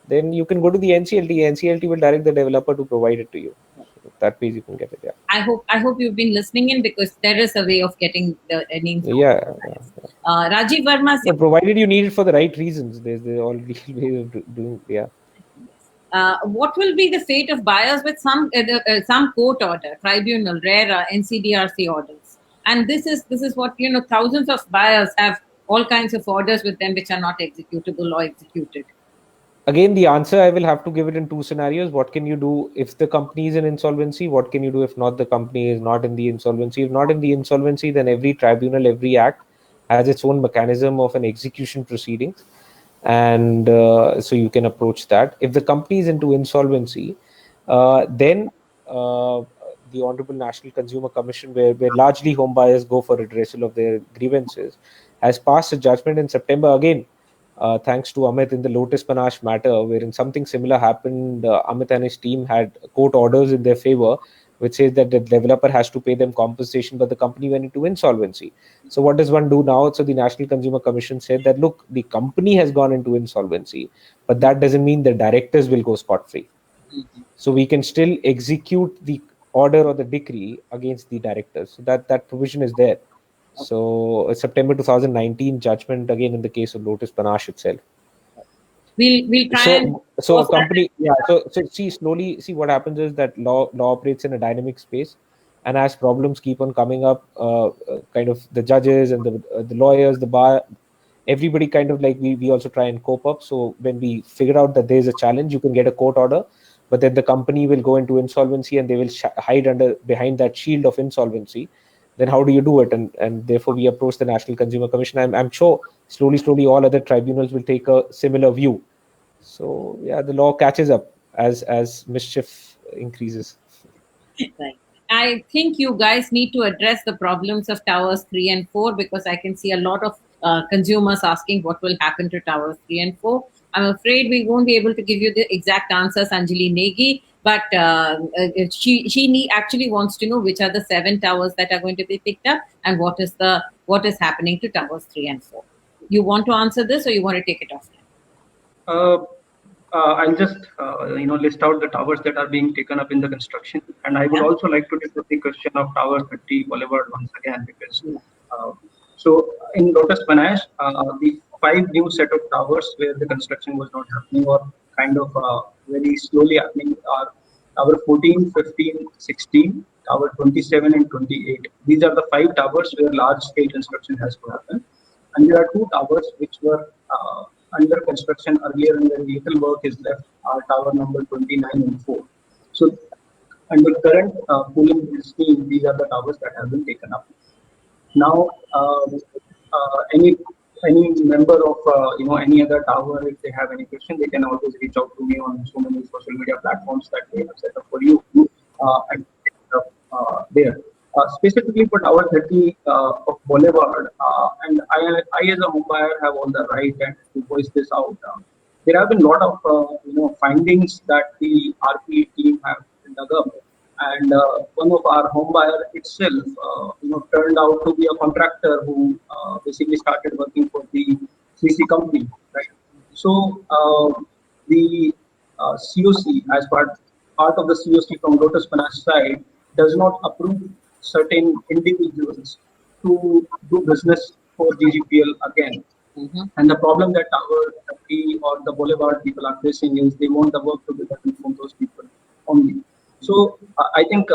then you can go to the NCLT. NCLT will direct the developer to provide it to you. So that way you can get it. Yeah. I hope you've been listening in, because there is a way of getting the names. Rajiv Verma said, provided you need it for the right reasons, there's all legal ways of doing. Yeah. What will be the fate of buyers with some court order, tribunal, RERA, NCDRC orders? And this is what, thousands of buyers have all kinds of orders with them which are not executable or executed. Again, the answer I will have to give it in two scenarios. What can you do if the company is in insolvency? What can you do if not the company is not in the insolvency? If not in the insolvency, then every tribunal, every act has its own mechanism of an execution proceedings. And so you can approach that. If the company is into insolvency, then the Honorable National Consumer Commission, where largely home buyers go for redressal of their grievances, has passed a judgment in September again, thanks to Amit, in the Lotus Panache matter, wherein something similar happened. Amit and his team had court orders in their favor, which says that the developer has to pay them compensation, but the company went into insolvency. So what does one do now? So the National Consumer Commission said that, look, the company has gone into insolvency, but that doesn't mean the directors will go scot-free. So we can still execute the order or the decree against the directors. So that provision is there. So September 2019 judgment, again in the case of Lotus Panache itself. We'll try so a company, so see what happens is that law operates in a dynamic space, and as problems keep on coming up, kind of the judges and the lawyers, the bar, everybody kind of like we also try and cope up. So when we figure out that there's a challenge, you can get a court order. but then the company will go into insolvency and they will hide behind that shield of insolvency. Then how do you do it? And therefore we approach the National Consumer Commission. I'm sure slowly all other tribunals will take a similar view. So yeah, the law catches up as mischief increases. Right. I think you guys need to address the problems of towers 3 and 4, because I can see a lot of consumers asking what will happen to towers 3 and 4. I'm afraid we won't be able to give you the exact answers, Anjali Negi, but she actually wants to know which are the 7 towers that are going to be picked up and what is happening to towers 3 and 4. You want to answer this, or you want to take it offline? I'll just list out the towers that are being taken up in the construction, and I would also like to discuss the question of Tower 30 Boulevard once again, because so in Lotus Panache, the 5 new set of towers where the construction was not happening or kind of very slowly happening are Tower 14, 15, 16, Tower 27 and 28. These are the 5 towers where large scale construction has to happen, and there are 2 towers which were under construction earlier and very little work is left, are tower number 29 and 4. So under current pooling scheme, these are the towers that have been taken up. Now, any member of any other tower, if they have any question, they can always reach out to me on so many social media platforms that we have set up for you and there. Specifically for Tower 30 of Boulevard, and I as a home buyer have all the right to voice this out. There have been a lot of findings that the RP team have dug up, and one of our home buyer itself turned out to be a contractor who basically started working for the CC company, right? So the COC, as part of the COC from Lotus Panache side, does not approve certain individuals to do business for GGPL again. And the problem that Tower 30 or the Boulevard people are facing is they want the work to be done from those people only. So I think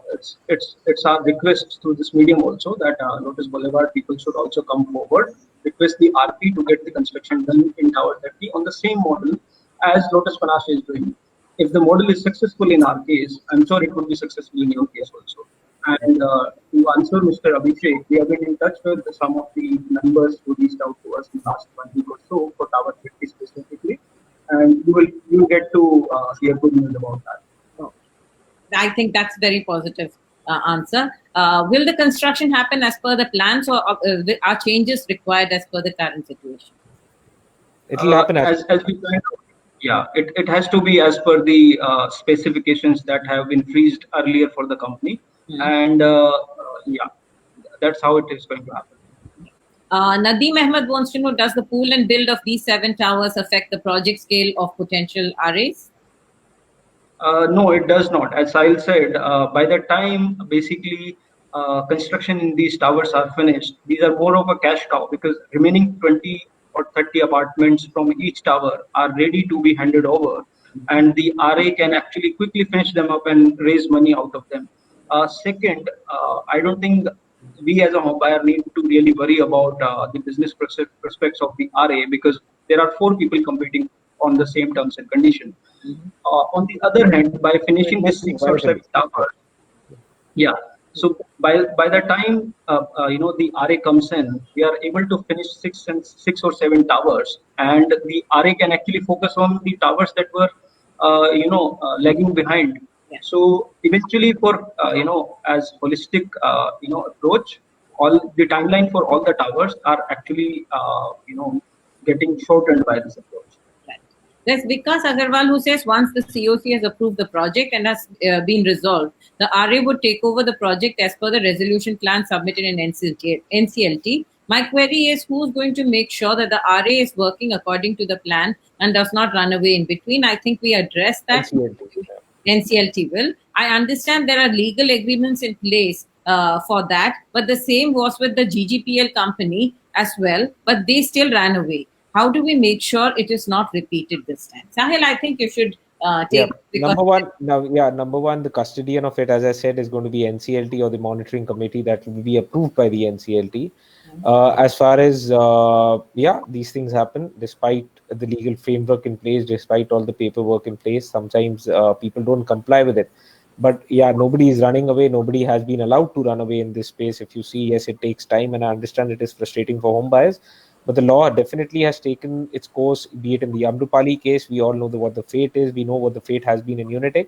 it's our request through this medium also that Lotus Boulevard people should also come forward, request the RP to get the construction done in Tower 30 on the same model as Lotus Panache is doing. If the model is successful in our case, I'm sure it would be successful in your case also. And to answer Mr. Abhishek, we have been in touch with some of the members who reached out to us in the last 1 week or so for Tower 50 specifically, and you will get to hear good news about that. I think that's very positive answer. Will the construction happen as per the plans, or are changes required as per the current situation? It will happen as we kind of, yeah, it has to be as per the specifications that have been freezed earlier for the company. And yeah, that's how it is going to happen. Nadeem Ahmed wants to know, does the pool and build of these 7 towers affect the project scale of potential RAs? No, it does not. As Sahil said, by the time basically construction in these towers are finished, these are more of a cash cow, because remaining 20 or 30 apartments from each tower are ready to be handed over, and the RA can actually quickly finish them up and raise money out of them. Second, I don't think we as a home buyer need to really worry about the business prospects of the RA, because there are 4 people competing on the same terms and conditions. On the other hand, by finishing this 6 or 7 towers, yeah. So by the time the RA comes in, we are able to finish 6 or 7 towers, and the RA can actually focus on the towers that were lagging behind. Yeah. So eventually, for as holistic approach, all the timeline for all the towers are actually getting shortened by this approach. Right. There's Vikas Agarwal who says once the COC has approved the project and has been resolved, the RA would take over the project as per the resolution plan submitted in NCLT. My query is, who's going to make sure that the RA is working according to the plan and does not run away in between? I think we addressed that. NCLT will. I understand there are legal agreements in place for that, but the same was with the GGPL company as well, but they still ran away. How do we make sure it is not repeated this time? Sahil, I think you should Yeah, take? Because number one, the custodian of it, as I said, is going to be NCLT or the monitoring committee that will be approved by the NCLT. As far as these things happen despite the legal framework in place, despite all the paperwork in place. Sometimes people don't comply with it. But yeah, nobody is running away. Nobody has been allowed to run away in this space. If you see, yes, it takes time, and I understand it is frustrating for home buyers. But the law definitely has taken its course, be it in the Amrupali case. We all know what the fate is. We know what the fate has been in Unitech.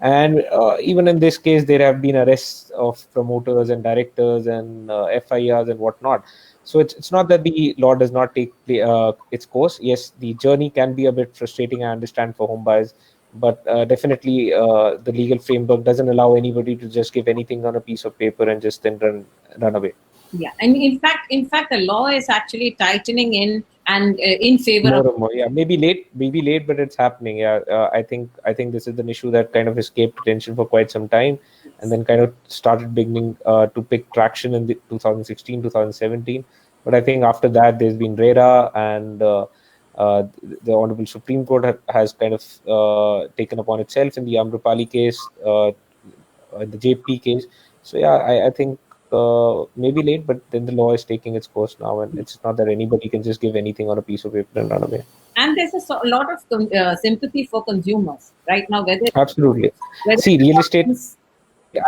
And even in this case, there have been arrests of promoters and directors and FIRs and whatnot. So it's not that the law does not take its course. Yes, the journey can be a bit frustrating, I understand, for home buyers. But definitely, the legal framework doesn't allow anybody to just give anything on a piece of paper and just then run away. yeah, and in fact, the law is actually tightening in and in favor More of. and more, yeah. Maybe late, but it's happening. Yeah, I think this is an issue that kind of escaped attention for quite some time, and then kind of started beginning to pick traction in the 2016, 2017. But I think after that, there's been RERA, and the Honorable Supreme Court has kind of taken upon itself in the Amrapali case, the JP case. So yeah, I think maybe late, but then the law is taking its course now, and it's not that anybody can just give anything on a piece of paper and run away. And there's a lot of sympathy for consumers right now. Absolutely. See, real estate,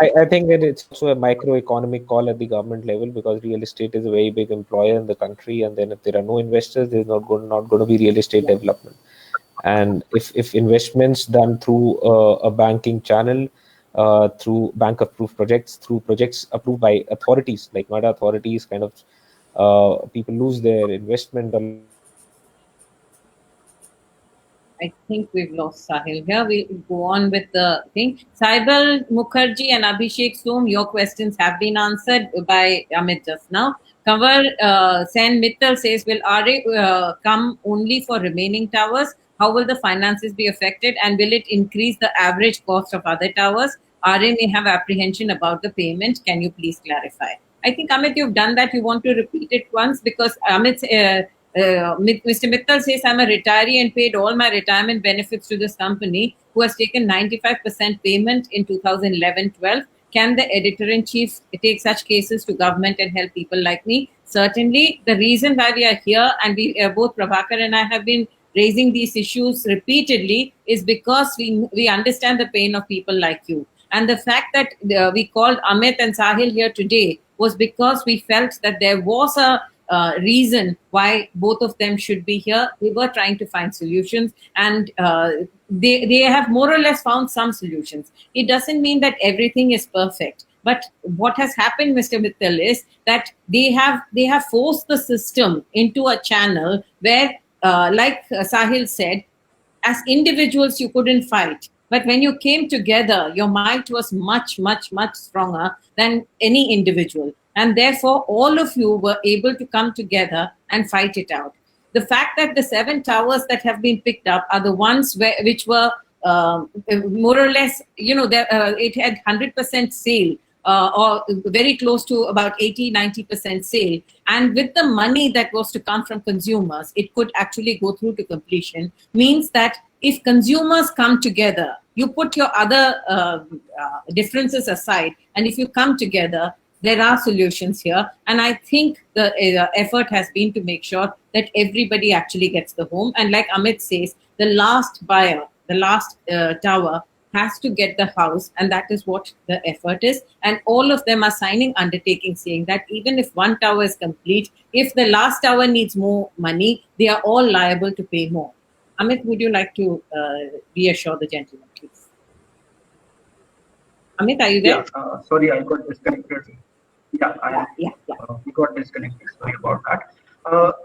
I think that it's also a microeconomic call at the government level, because real estate is a very big employer in the country, and then if there are no investors, there's not going to be real estate development. And if investments done through a banking channel, through bank approved projects, through projects approved by authorities like Noida authorities, kind of people lose their investment. I think we've lost Sahil here. We'll go on with the thing. Saibal Mukherjee and Abhishek Som, your questions have been answered by Amit just now. Kanwar Sen Mittal says, will RA come only for remaining towers? How will the finances be affected, and will it increase the average cost of other towers? RA may have apprehension about the payment. Can you please clarify? I think, Amit, you've done that. You want to repeat it once, because Amit's Mr. Mittal says, I'm a retiree and paid all my retirement benefits to this company, who has taken 95% payment in 2011-12. Can the editor-in-chief take such cases to government and help people like me? Certainly. The reason why we are here, and both Prabhakar and I have been raising these issues repeatedly, is because we understand the pain of people like you. And the fact that we called Amit and Sahil here today was because we felt that there was a reason why both of them should be here. We were trying to find solutions, and they have more or less found some solutions. It doesn't mean that everything is perfect, but what has happened, Mr. Mittal, is that they have forced the system into a channel where, like Sahil said, as individuals you couldn't fight. But when you came together, your might was much, much, much stronger than any individual. And therefore, all of you were able to come together and fight it out. The fact that the 7 towers that have been picked up are the ones which were more or less, it had 100% sale, or very close to about 80-90% sale. And with the money that was to come from consumers, it could actually go through to completion. Means that if consumers come together, you put your other differences aside, and if you come together, there are solutions here. And I think the effort has been to make sure that everybody actually gets the home. And like Amit says, the last buyer, the last tower, has to get the house, and that is what the effort is. And all of them are signing undertakings saying that even if one tower is complete, if the last tower needs more money, they are all liable to pay more. Amit, would you like to reassure the gentleman, please? Amit, are you there? Yeah, sorry, I got disconnected. We got disconnected. Sorry about that.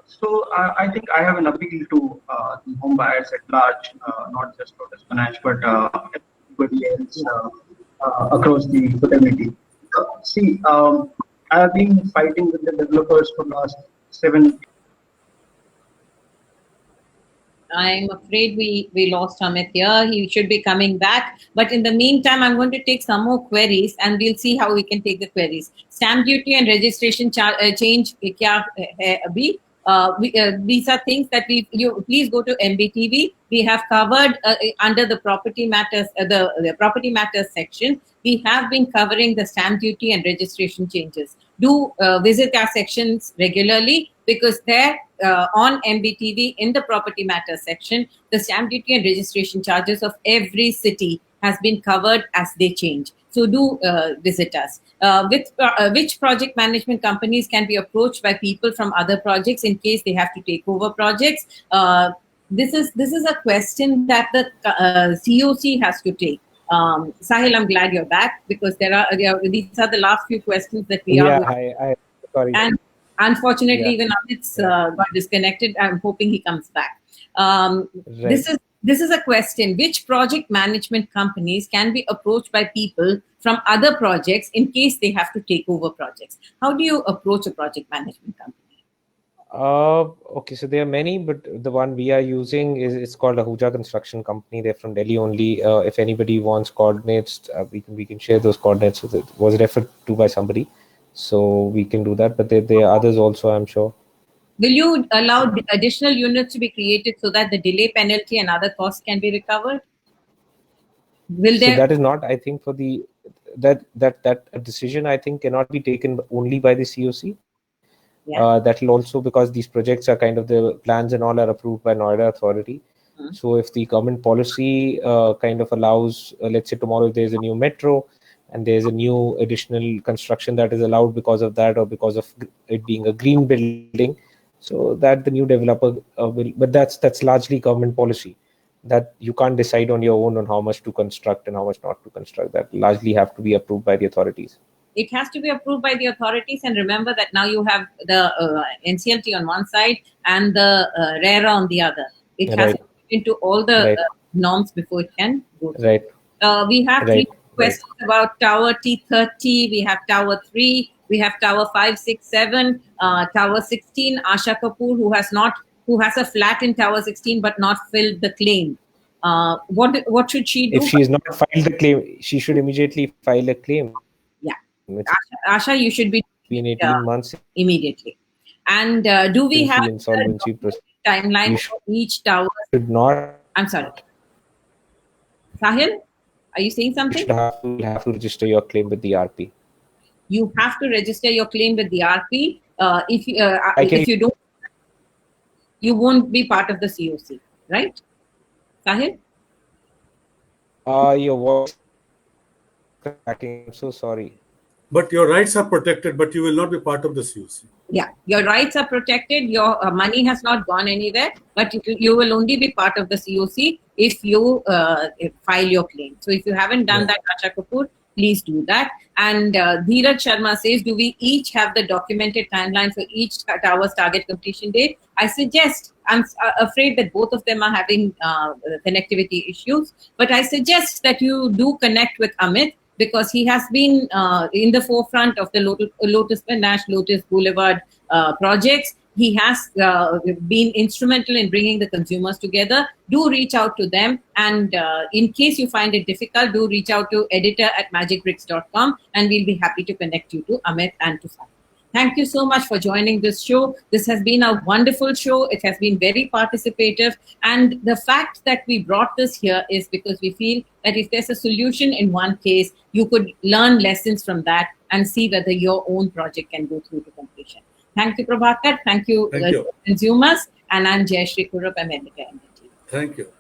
So I think I have an appeal to the home buyers at large, not just Lotus Finance, but everybody else across the fraternity. See, I have been fighting with the developers for the last 7 years. I'm afraid we lost Amit here. He should be coming back. But in the meantime, I'm going to take some more queries, and we'll see how we can take the queries. Stamp duty and registration change kya hai abhi? These are things that you please go to MBTV. We have covered under the property matters, the property matters section. We have been covering the stamp duty and registration changes. Do visit our sections regularly, because there on MBTV in the property matters section, the stamp duty and registration charges of every city has been covered as they change. So do visit us. Which project management companies can be approached by people from other projects in case they have to take over projects? This is a question that the COC has to take. Sahil, I'm glad you're back, because these are the last few questions that we are. Yeah, sorry. And unfortunately, even Amit's got disconnected. I'm hoping he comes back. Right. This is a question: which project management companies can be approached by people from other projects in case they have to take over projects? How do you approach a project management company? Okay, so there are many, but the one we are using it's called Ahuja Construction Company. They're from Delhi only. If anybody wants coordinates, we can share those coordinates. It was referred to by somebody, so we can do that. But there are others also, I'm sure. Will you allow additional units to be created so that the delay penalty and other costs can be recovered? Will there? So that is not, I think, for the that decision, I think, cannot be taken only by the COC. Yeah. That will also, because these projects are kind of, the plans and all are approved by Noida Authority. Mm-hmm. So if the government policy kind of allows, let's say tomorrow there's a new metro and there's a new additional construction that is allowed because of that, or because of it being a green building, so that the new developer will, but that's largely government policy, that you can't decide on your own on how much to construct and how much not to construct. That largely have to be approved by the authorities. It has to be approved by the authorities, and remember that now you have the NCLT on one side and the RERA on the other. It has to fit into all the norms before it can go through. Right. We have three questions about Tower T30. We have Tower 3. We have Tower 5, 6, 7. Tower 16. Asha Kapoor, who has a flat in Tower 16 but not filled the claim. What should she do? If she has not filed the claim, she should immediately file a claim. Yeah. Asha, you should be in 18 months immediately. And do we have insolvency timeline for each tower? Should not. I'm sorry. Sahil, are you saying something? You have to register your claim with the RP. You have to register your claim with the RP. If you don't, you won't be part of the COC, right? Sahil? Your voice cracking. I'm so sorry. But your rights are protected, but you will not be part of the COC. Yeah, your rights are protected. Your money has not gone anywhere, but you will only be part of the COC if you file your claim. So if you haven't done that, Asha Kapoor, please do that. And Dheeraj Sharma says, do we each have the documented timeline for each tower's target completion date? I suggest, I'm afraid that both of them are having connectivity issues, but I suggest that you do connect with Amit, because he has been in the forefront of the Lotus Panache, Lotus Boulevard projects. He has been instrumental in bringing the consumers together. Do reach out to them. And in case you find it difficult, do reach out to editor@magicbricks.com, and we'll be happy to connect you to Amit and to Sahil. Thank you so much for joining this show. This has been a wonderful show. It has been very participative. And the fact that we brought this here is because we feel that if there's a solution in one case, you could learn lessons from that and see whether your own project can go through to completion. Thank you, Prabhakar. Thank you, consumers. And I'm Jayashree Kurup. I'm editor. Thank you.